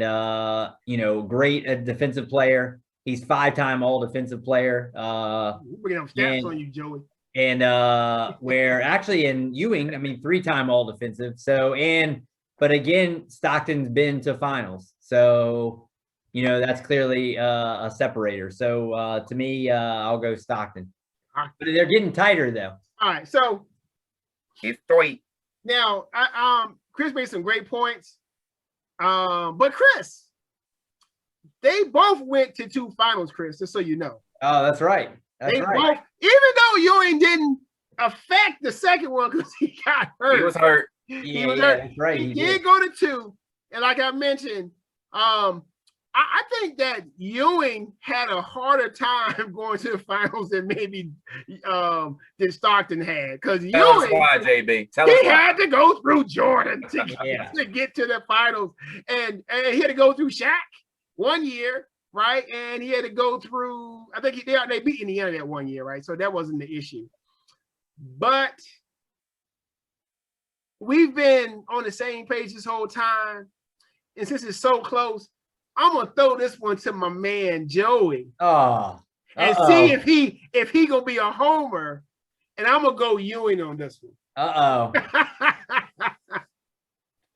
great defensive player. He's 5-time all defensive player. We're bringing up stats on you, Joey. And where actually in Ewing, 3-time all defensive. So, but again, Stockton's been to finals. So, that's clearly a separator. So to me, I'll go Stockton. But they're getting tighter though. All right. So it's 3. Now, Chris made some great points. But Chris, they both went to 2 finals, Chris, just so you know. Oh, that's right. That's right. Even though Ewing didn't affect the second one because he got hurt. He was hurt. He was hurt. That's right. He did go to 2. And like I mentioned, I think that Ewing had a harder time going to the finals than maybe than Stockton had. Because Ewing, why, JB? He had to go through Jordan to get to the finals. And he had to go through Shaq 1 year, right? And he had to go through, I think they beat Indiana that 1 year, right? So that wasn't the issue. But we've been on the same page this whole time. And since it's so close, I'm gonna throw this one to my man Joey. And see if he gonna be a homer. And I'm gonna go Ewing on this one.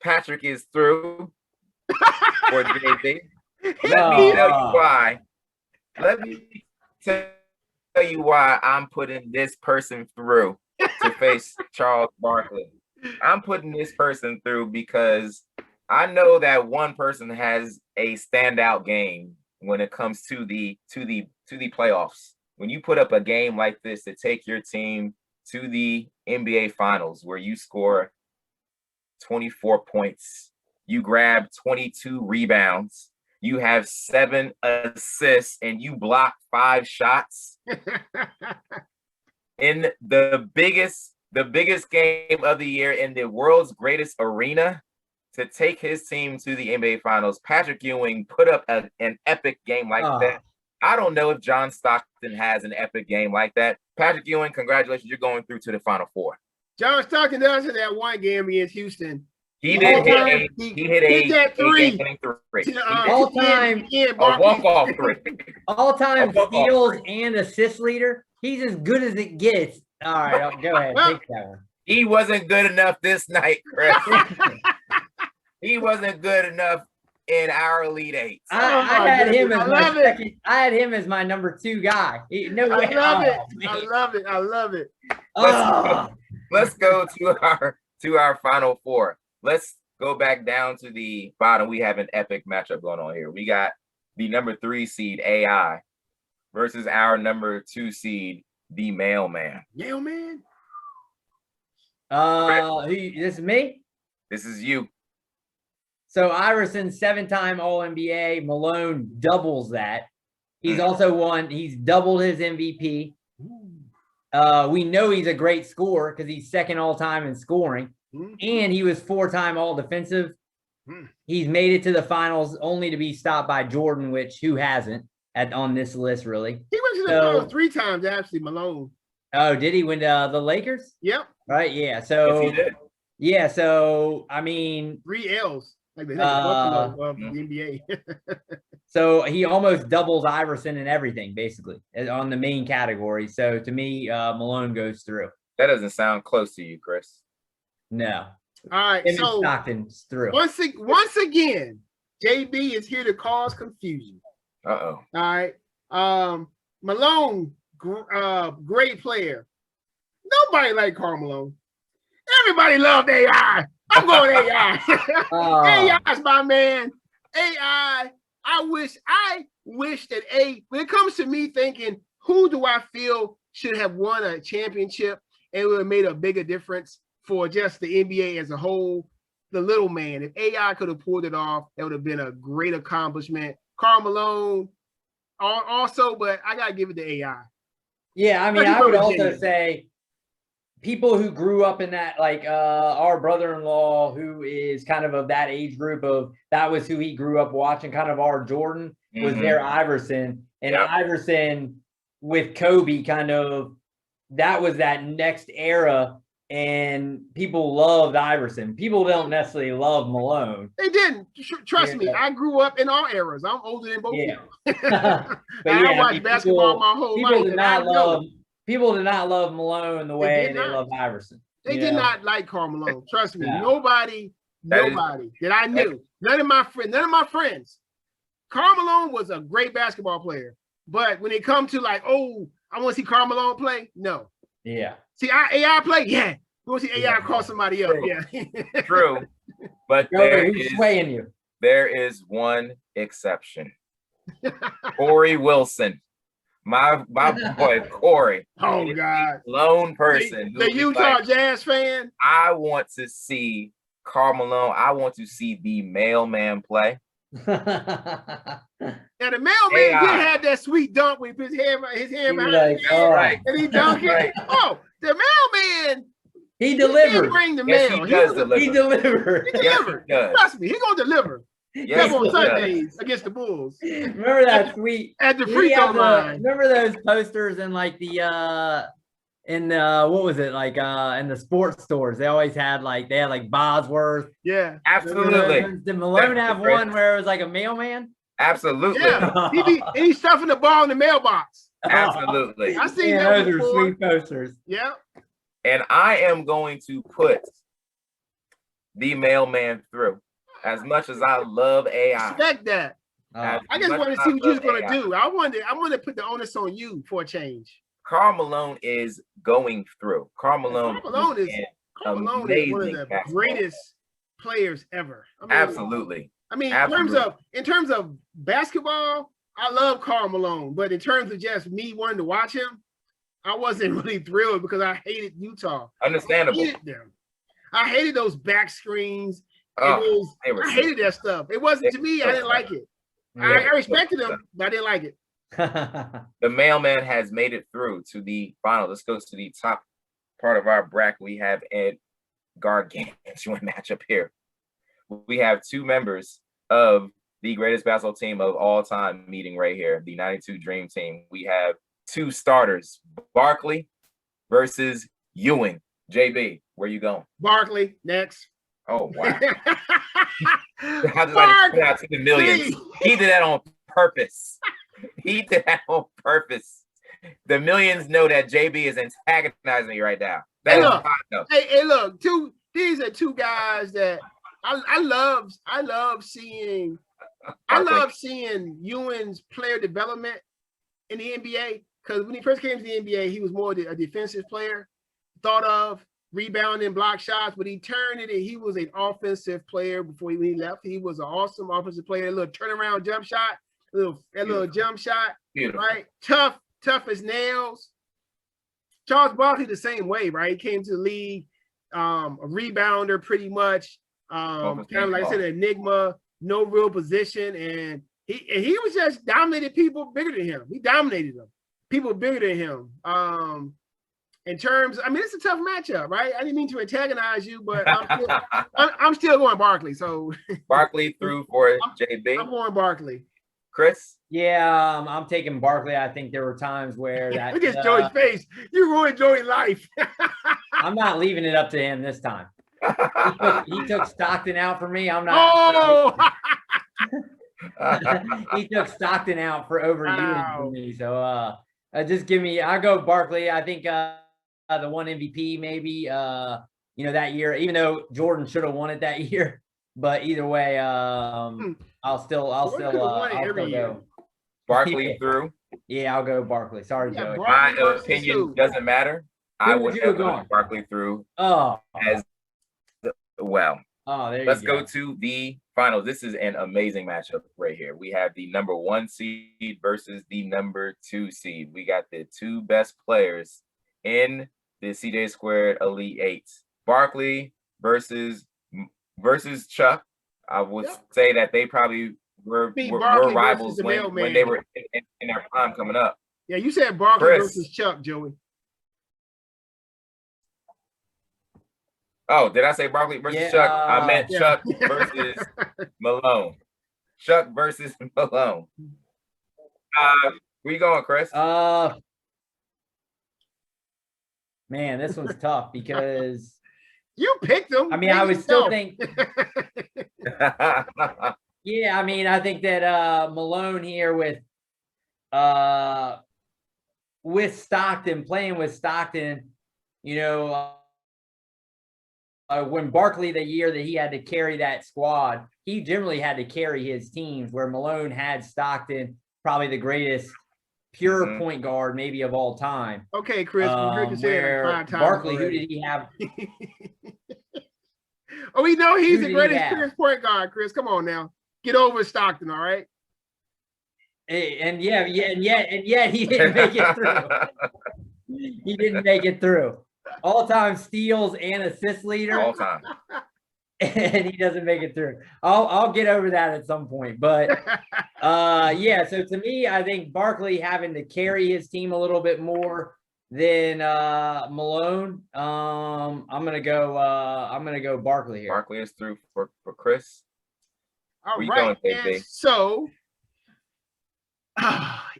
Patrick is through for JB. Let me tell you why. Let me tell you why I'm putting this person through to face Charles Barkley. I'm putting this person through because I know that one person has a standout game when it comes to the playoffs. When you put up a game like this to take your team to the NBA Finals, where you score 24 points, you grab 22 rebounds, you have 7 assists, and you block 5 shots in the biggest game of the year in the world's greatest arena. To take his team to the NBA Finals, Patrick Ewing put up an epic game like that. I don't know if John Stockton has an epic game like that. Patrick Ewing, congratulations. You're going through to the Final 4. John Stockton does have that one game against Houston. He hit a 3. All time. A walk-off 3. All-time steals and assist leader. He's as good as it gets. All right, go ahead. Take that one. He wasn't good enough this night, Chris. He wasn't good enough in our Elite Eights. I had him as I my love it. second. I had him as my number 2 guy. No way. I love it. man. I love it. I love it. Oh. Let's go to our final four. Let's go back down to the bottom. We have an epic matchup going on here. We got the number 3 seed AI versus our number 2 seed, the Mailman. Mailman. This is me. This is you. So Iverson, 7-time All-NBA. Malone doubles that. He's also won. He's doubled his MVP. We know he's a great scorer because he's second all-time in scoring. And he was 4-time All-Defensive. He's made it to the finals only to be stopped by Jordan, which who hasn't on this list, really. He went to the finals 3 times, actually, Malone. Oh, did he win the Lakers? Yep. Right, yeah. So, Yes, he did. yeah, so, I mean. 3 L's. Like the Buffalo of the NBA. So he almost doubles Iverson in everything, basically, on the main category. So to me, Malone goes through. That doesn't sound close to you, Chris. No. All right. Him and So Stockton's through. once again, JB is here to cause confusion. Uh-oh. All right. Malone, great player. Nobody like Karl Malone. Everybody loved AI. I'm going AI. AI's my man. AI. I wish that when it comes to me thinking, who do I feel should have won a championship and would have made a bigger difference for just the NBA as a whole? The little man. If AI could have pulled it off, that would have been a great accomplishment. Karl Malone also, but I gotta give it to AI. Yeah, I mean, I would also say people who grew up in that, like our brother-in-law, who is kind of that age group of that was who he grew up watching, kind of our Jordan was their Iverson, and Iverson with Kobe, kind of that was that next era, and people loved Iverson. People don't necessarily love Malone. They didn't. Trust me, I grew up in all eras. I'm older than both of you. But I watched basketball my whole life. People did not love Malone the way they love Iverson. They did not like Karl Malone. Trust me. Nobody that I knew. None of my friends. Karl Malone was a great basketball player. But when it comes to like, oh, I want to see Karl Malone play, no. Yeah. See, AI play, yeah. You want to see AI call somebody up, yeah. True. But who's swaying you? There is one exception. Corey Wilson. My boy Corey. Oh God. Lone person. The Utah Jazz fan. I want to see Karl Malone. I want to see the Mailman play. Now the Mailman did have that sweet dunk with his hand behind his head, right. and he dunked it. Right. Oh, the Mailman. He delivered. He bring the mail. He delivered. He delivered. He delivered. Yes, trust me, he gonna deliver. Yes, on Sundays against the Bulls. Remember that tweet at the free throw line? Remember those posters in like the what was it, like in the sports stores? They always had like Bosworth. Yeah, absolutely. Did Malone have one where it was like a mailman? Absolutely. Yeah, he's stuffing the ball in the mailbox. Absolutely. I seen that those before. Are sweet posters. Yeah. And I am going to put the Mailman through. As much as I love AI. Respect that. I just want to see what you're going to do. I want to put the onus on you for a change. Karl Malone is going through. Karl Malone is one of the greatest players ever. Absolutely. I mean, in terms of basketball, I love Karl Malone, but in terms of just me wanting to watch him, I wasn't really thrilled because I hated Utah. Understandable. I hated them. I hated those back screens. I hated that stuff. It wasn't to me. I didn't like it. I respected them, but I didn't like it. The Mailman has made it through to the final. Let's go to the top part of our bracket. We have a gargantuan matchup here. We have 2 members of the greatest basketball team of all time meeting right here, the 92 Dream Team. We have 2 starters, Barkley versus Ewing. JB, where you going? Barkley, next. Oh, wow. How did I put out to the millions? He did that on purpose. He did that on purpose. The millions know that JB is antagonizing me right now. Hey, look, these are 2 guys that I love seeing I love seeing Ewing's player development in the NBA because when he first came to the NBA, he was more a defensive player, thought of rebounding, block shots, but he turned it and he was an offensive player before he left. He was an awesome offensive player, a little turnaround jump shot, a little jump shot, right? Tough as nails. Charles Barkley the same way, right? He came to the league, a rebounder pretty much, kind of like I said, an enigma, no real position, and he was just dominated people bigger than him. He dominated them, people bigger than him. In terms, I mean, it's a tough matchup, right? I didn't mean to antagonize you, but I'm still going Barkley. So Barkley through for JB. I'm going Barkley. Chris? Yeah, I'm taking Barkley. I think there were times where that. Look at Joey's face. You ruined Joey's life. I'm not leaving it up to him this time. He took Stockton out for me. I'm not. Oh! He took Stockton out for over Ewing for me. So just give me. I'll go Barkley. I think the one MVP maybe. That year, even though Jordan should have won it that year. But either way, I'll still go. Barkley through. Yeah, I'll go Barkley. Sorry, Joey. My opinion doesn't matter. I would have gone Barkley through as well. Oh, there you go. Let's go to the finals. This is an amazing matchup right here. We have the number 1 seed versus the number 2 seed. We got the 2 best players in the CJ Squared Elite Eights. Barkley versus Chuck. I would say that they probably were rivals when they were in their prime coming up. Yeah, you said Barkley versus Chuck, Joey. Oh, did I say Barkley versus Chuck? I meant Chuck versus Malone. Chuck versus Malone. Where you going, Chris? Man, this one's tough because you picked them. I mean, I would still think. Yeah, I mean, I think that Malone here with Stockton, playing with Stockton, when Barkley, the year that he had to carry that squad, he generally had to carry his teams, where Malone had Stockton, probably the greatest pure point guard maybe of all time. Okay, Chris, we heard you say it 5 times. Barkley, who did he have? Oh, we know he's the greatest pure point guard, Chris. Come on now. Get over Stockton, all right? And yet he didn't make it through. He didn't make it through. All-time steals and assist leader. All time. And he doesn't make it through. I'll get over that at some point. But so to me, I think Barkley having to carry his team a little bit more than Malone. I'm gonna go Barkley here. Barkley is through for Chris. All right. And so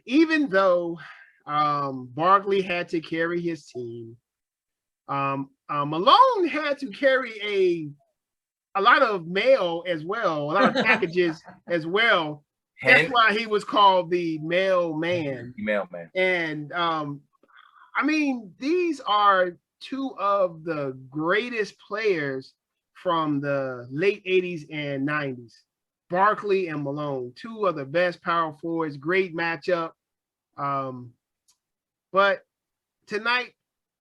even though Barkley had to carry his team, Malone had to carry a lot of mail as well, a lot of packages as well. That's why he was called the mailman. Mailman. And I mean, these are 2 of the greatest players from the late 80s and 90s. Barkley and Malone, 2 of the best power forwards, great matchup. But tonight,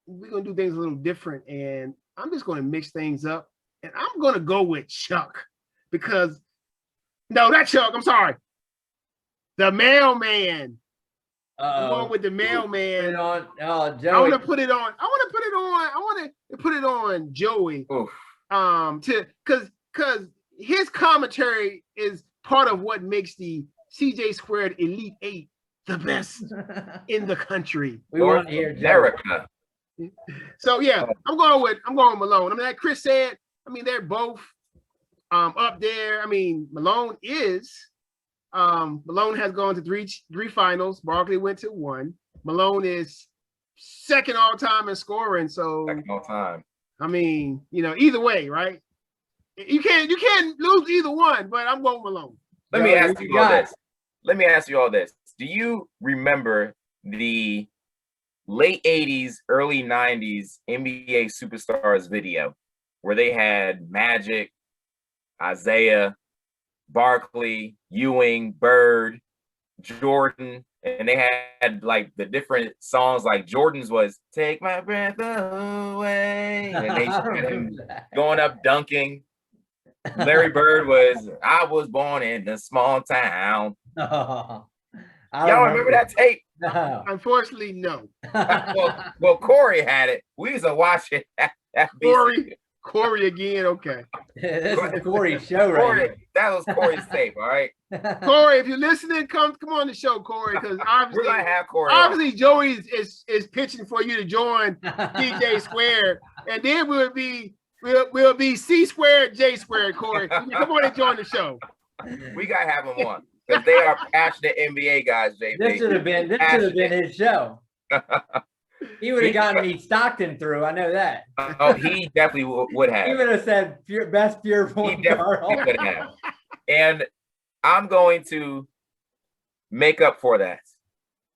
we're going to do things a little different, and I'm just going to mix things up, and I'm going to go with Chuck because – no, not Chuck. I'm sorry. The mailman. I'm going with the mailman. Joey. I want to put it on Joey. Oof. Because his commentary is part of what makes the CJ Squared Elite Eight the best in the country. We want to hear America. So yeah, I'm going with Malone. I mean, like Chris said, I mean, they're both up there. I mean, Malone has gone to three finals. Barkley went to 1. Malone is second all time in scoring. So Second all time. I mean, either way, right? You can't lose either one, but I'm going Malone. Let me ask you all this. Do you remember the late 80s, early 90s NBA Superstars video where they had Magic, Isaiah, Barkley, Ewing, Bird, Jordan, and they had like the different songs. Like Jordan's was "Take My Breath Away," and they had him going up dunking. Larry Bird was "I Was Born in a Small Town." Oh, Y'all remember that tape? No. Unfortunately, no. Well, Corey had it. We used to watch it at BC. Corey again. Okay. This is Corey's show right Corey, that was Corey's tape. All right, here. Corey, if you're listening, come on the show, Corey, because we're obviously, gonna have Corey. on. obviously Joey is pitching for you to join DJ Squared, and then we'll be C Squared, J Squared, Corey. Come on and join the show. We gotta have him on because they are passionate NBA guys. JP. This should have been his show. He would have gotten me Stockton through. I know that. Oh, he definitely would have. He would have said best pure He point guard. definitely would have. And I'm going to make up for that.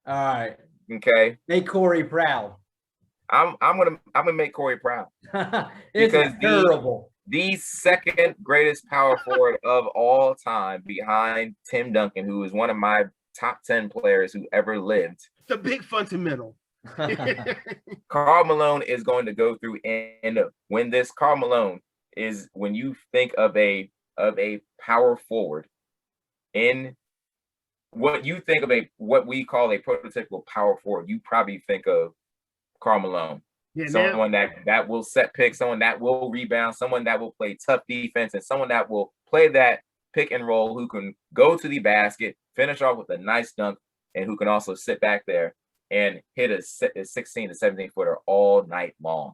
All right. Okay. Make Corey proud. I'm gonna make Corey proud. It's Because terrible. The second greatest power forward of all time, behind Tim Duncan, who is one of my top 10 players who ever lived. The big fundamental. Karl Malone is going to go through, and when this Karl Malone is, when you think of a power forward, in what you think of what we call a prototypical power forward, you probably think of Karl Malone. Yeah, Someone that will set picks, someone that will rebound, someone that will play tough defense, and someone that will play that pick and roll, who can go to the basket, finish off with a nice dunk, and who can also sit back there and hit a 16 to 17 footer all night long.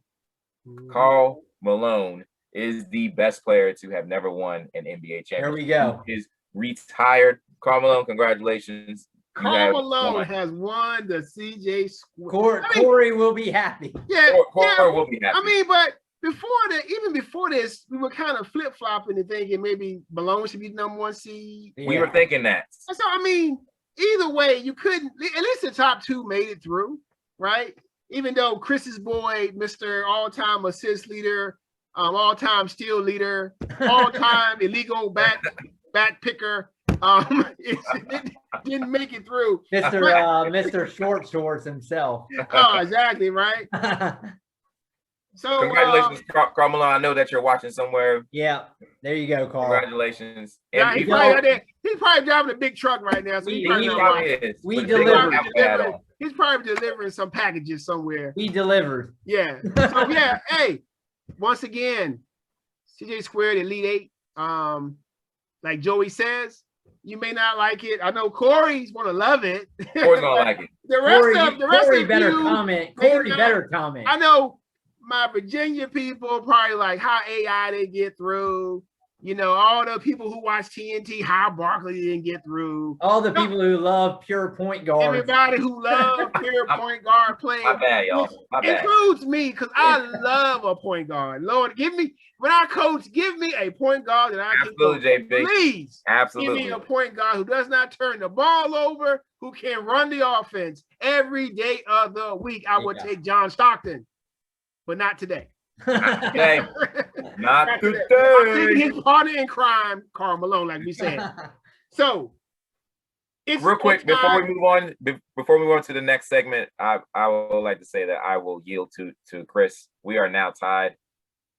Karl Malone is the best player to have never won an NBA championship. There we go. He is retired. Karl Malone, congratulations. Karl Malone has won the CJ Squared. Corey will be happy. Yeah, Corey will be happy. I mean, but even before this, we were kind of flip flopping and thinking maybe Malone should be the number 1 seed. We were thinking that. So I mean, either way, you couldn't. At least the top 2 made it through, right? Even though Chris's boy, Mr. All-Time assist leader, all-time steal leader, all-time illegal back picker, it didn't make it through. Mr. Short Shorts himself. Oh, exactly, right? So congratulations, Karl Malone. I know that you're watching somewhere. Yeah, there you go, Karl. Congratulations. Yeah, And he's probably driving a big truck right now. So He probably is. We But they don't delivered. have that on. He's probably delivering some packages somewhere. We delivered. Yeah. So yeah, hey, once again, CJ Squared Elite 8. Like Joey says, you may not like it. I know Corey's gonna love it. Corey's gonna like it. The rest Corey of better you, comment. Corey not. better comment. I know my Virginia people probably like how AI didn't get through. You know, all the people who watch TNT, how Barkley didn't get through. All the people who love pure point guards. Everybody who loves pure point guard playing. My bad, y'all. My bad. Includes me, because I love a point guard. Lord, when I coach, give me a point guard that I can coach. Absolutely, JP. Please Absolutely. give me a point guard who does not turn the ball over, who can run the offense every day of the week. I would take John Stockton, but not today. Not today. Not I'm today. taking his partner in crime, Karl Malone, like we said. So, it's Real quick, time. before we move on to the next segment, I would like to say that I will yield to Chris. We are now tied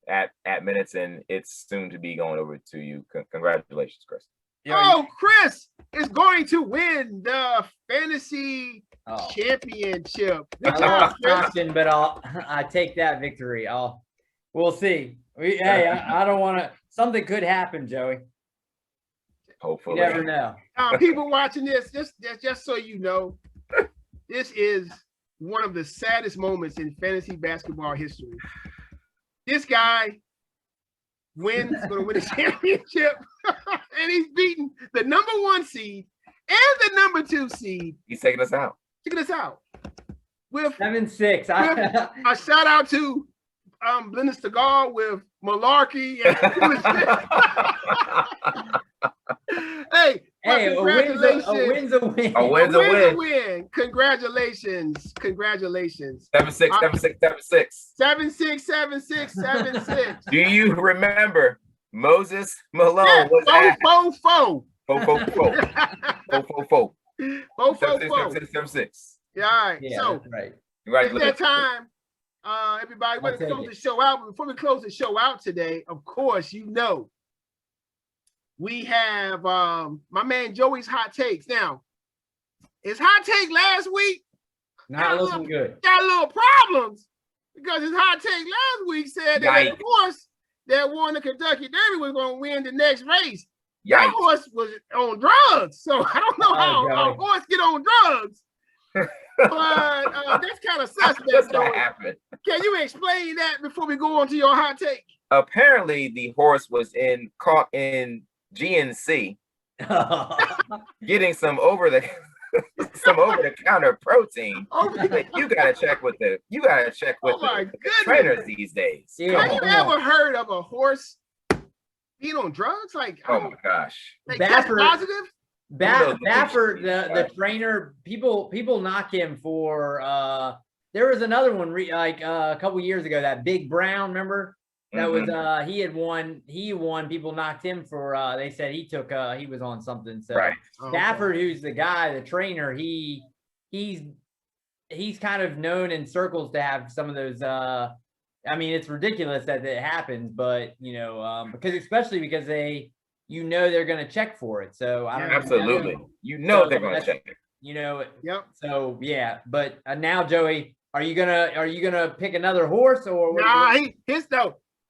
at minutes, and it's soon to be going over to you. Congratulations, Chris. Oh, Chris is going to win the fantasy championship. I lost Stockton, but I take that victory. We'll see. I don't want to. Something could happen, Joey. Hopefully. You never know. People watching this, just so you know, this is one of the saddest moments in fantasy basketball history. This guy going to win a championship, and he's beating the number 1 seed and the number 2 seed. He's taking us out. Check this out. With 7-6. a shout out to Blendon Stegall with Malarkey. Hey, congratulations. A win's a win. A win's a win. Congratulations. 7-6, 7-6, 7-6. 7-6, 7-6, 7-6. Do you remember Moses Malone Yeah, was at fo. 444. Fo. 76. Yeah, all right. Yeah, So that's right. it's Congratulations. that time. Everybody, we're I'll gonna take close it. the show out. Before we close the show out today, of course, we have my man Joey's hot takes. Now, his hot take last week Not looking good. got a little problems because his hot take last week said that Yikes. of course that won the Kentucky Derby was going to win the next race. Yikes. That horse was on drugs, so I don't know how a horse get on drugs. But that's kind of How does suspect. that Joey. happen? Can you explain that before we go on to your hot take? Apparently, the horse was caught in GNC getting some over the counter protein. You gotta check with the Oh my goodness. trainers these days. Yeah. Have you ever heard of a horse being on drugs? Like, Oh my gosh. like test Baffert- positive? Baffert, the trainer, people knock him for there was another one a couple years ago, that Big Brown, remember? That was he won, people knocked him for they said he was on something. So Right. Stafford, who's the guy, the trainer, he's kind of known in circles to have some of those I mean, it's ridiculous that it happens, but because especially because they're going to check for it. So I don't know. Absolutely. So They're going to check it. Yep. So yeah, but now Joey, are you gonna pick another horse or what? Nah,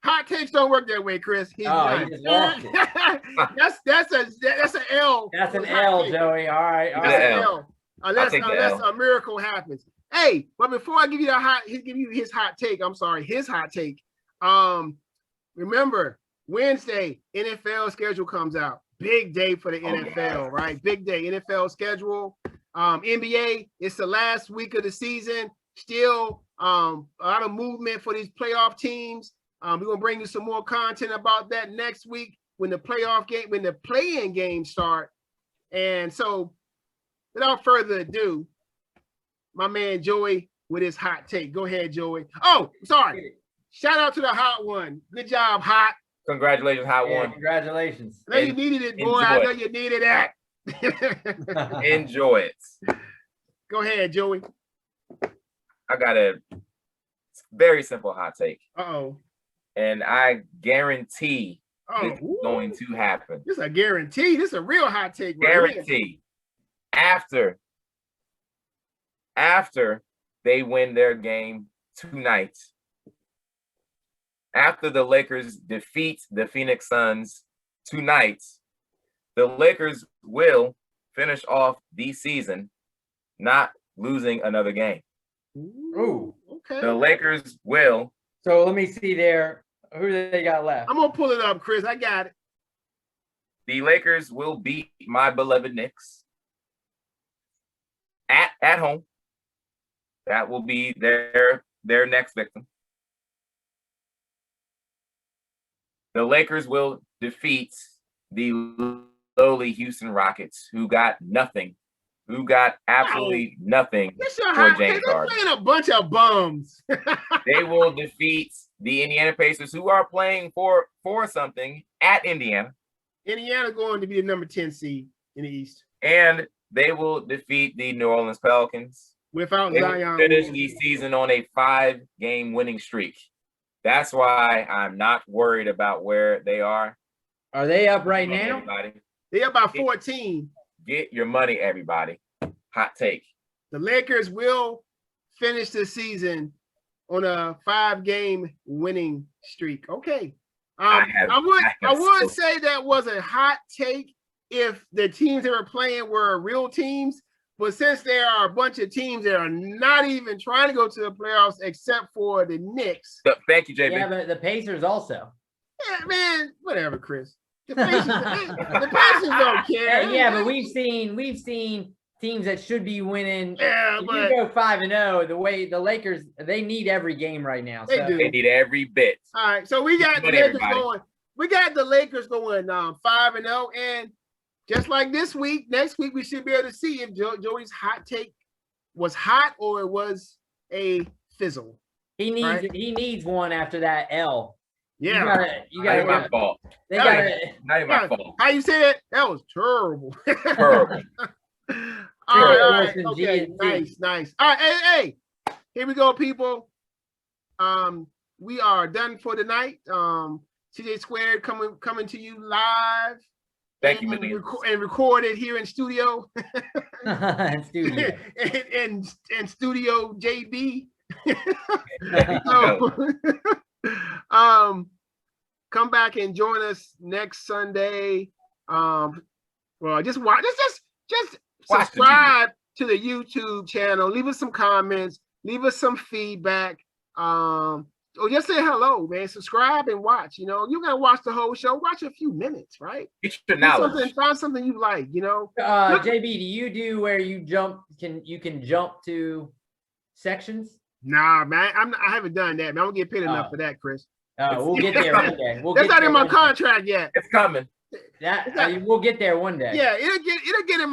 hot takes don't work that way, Chris. He's He just lost it. that's an L. That's an for hot L, take. Joey. All right. That's an L. L. Unless take the L. a miracle happens. Hey, but before I give you his hot take, his hot take. Remember, Wednesday, NFL schedule comes out. Big day for the NFL, right? Big day, NFL schedule. NBA, it's the last week of the season. Still a lot of movement for these playoff teams. We're gonna bring you some more content about that next week when the play-in games start. And so, without further ado, my man Joey with his hot take. Go ahead, Joey. Oh, sorry. Shout out to the hot one. Good job, hot. Congratulations, Hot Yeah, One. congratulations. I know you needed it, boy. I know you needed that. Enjoy it. Go ahead, Joey. I got a very simple hot take, Uh-oh. and I guarantee Oh, it's going to happen. this is a guarantee. This is a real hot take. Right here. Guarantee. After they win their game tonight, after the Lakers defeat the Phoenix Suns tonight, the Lakers will finish off the season not losing another game. Ooh. Okay. The Lakers will. So let me see there. Who do they got left? I'm gonna pull it up, Chris. I got it. The Lakers will beat my beloved Knicks at home. That will be their next victim. The Lakers will defeat the lowly Houston Rockets, who got nothing, who got absolutely nothing This your for hot take. James They're Harden. playing a bunch of bums. They will defeat the Indiana Pacers, who are playing for something at Indiana, Indiana going to be the number 10 seed in the East and they will defeat the New Orleans Pelicans. without They will Zion. finish the Williamson. season on a 5-game winning streak. That's why I'm not worried about where they are. Are they up right Come on, now? everybody. They're about 14. Get your money, everybody. Hot take. The Lakers will finish the season on a 5-game winning streak. Okay. I would say that was a hot take if the teams that were playing were real teams. But since there are a bunch of teams that are not even trying to go to the playoffs except for the Knicks. Thank you, JB. Yeah, but the Pacers also. Yeah, man, whatever, Chris. The Pacers, the Pacers don't care. Yeah, but we've seen teams that should be winning. Yeah, If but you go 5-0, the way the Lakers, they need every game right now. They So do. They need every bit. all right. So we got the But Lakers everybody. going. We got the Lakers going 5-0, and just like this week, next week we should be able to see if Joey's hot take was hot or it was a fizzle. he needs Right. he needs one after that L. Yeah. You Not even my gotta, fault. they Yeah. gotta, Not even my fault. How you say it? That was terrible. Terrible. All right. Wilson, Okay. GNC. Nice. All right. Hey. Here we go, people. We are done for the night. CJ Squared coming to you live. Thank you, and, millions. and recorded here in studio. In studio. and studio JB. No. Come back and join us next Sunday. Well, just watch. Just Watch the subscribe to the YouTube channel. Leave us some comments. Leave us some feedback. Or just say hello, man. Subscribe and watch. You know, you gotta watch the whole show. Watch a few minutes, right? Get your knowledge. Find something you like. You know. JB, do you do where you can jump to sections? Nah, man. I haven't done that. Man, I don't get paid enough for that, Chris. We'll get there one day. That's not in my contract yet. It's coming. We'll get there one day. Yeah, it'll get in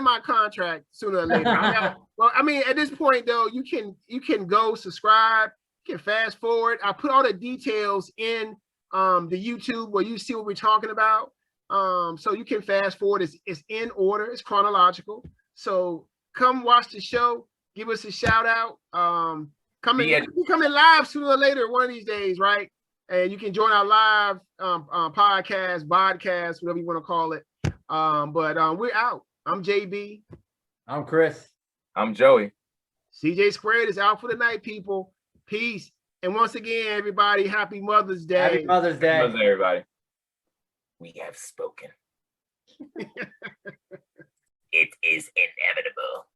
my contract sooner or later. Well, I mean, at this point though, you can go subscribe, you can fast forward. I put all the details in the YouTube where you see what we're talking about. So you can fast forward. It's in order, it's chronological. So come watch the show, give us a shout out. Come in live sooner or later one of these days, right? And you can join our live podcast, whatever you want to call it. But we're out. I'm JB. I'm Chris. I'm Joey. CJ Squared is out for the night, people. Peace. And once again, everybody, happy Mother's Day. Happy Mother's Day. Mother's Day, everybody. We have spoken. It is inevitable.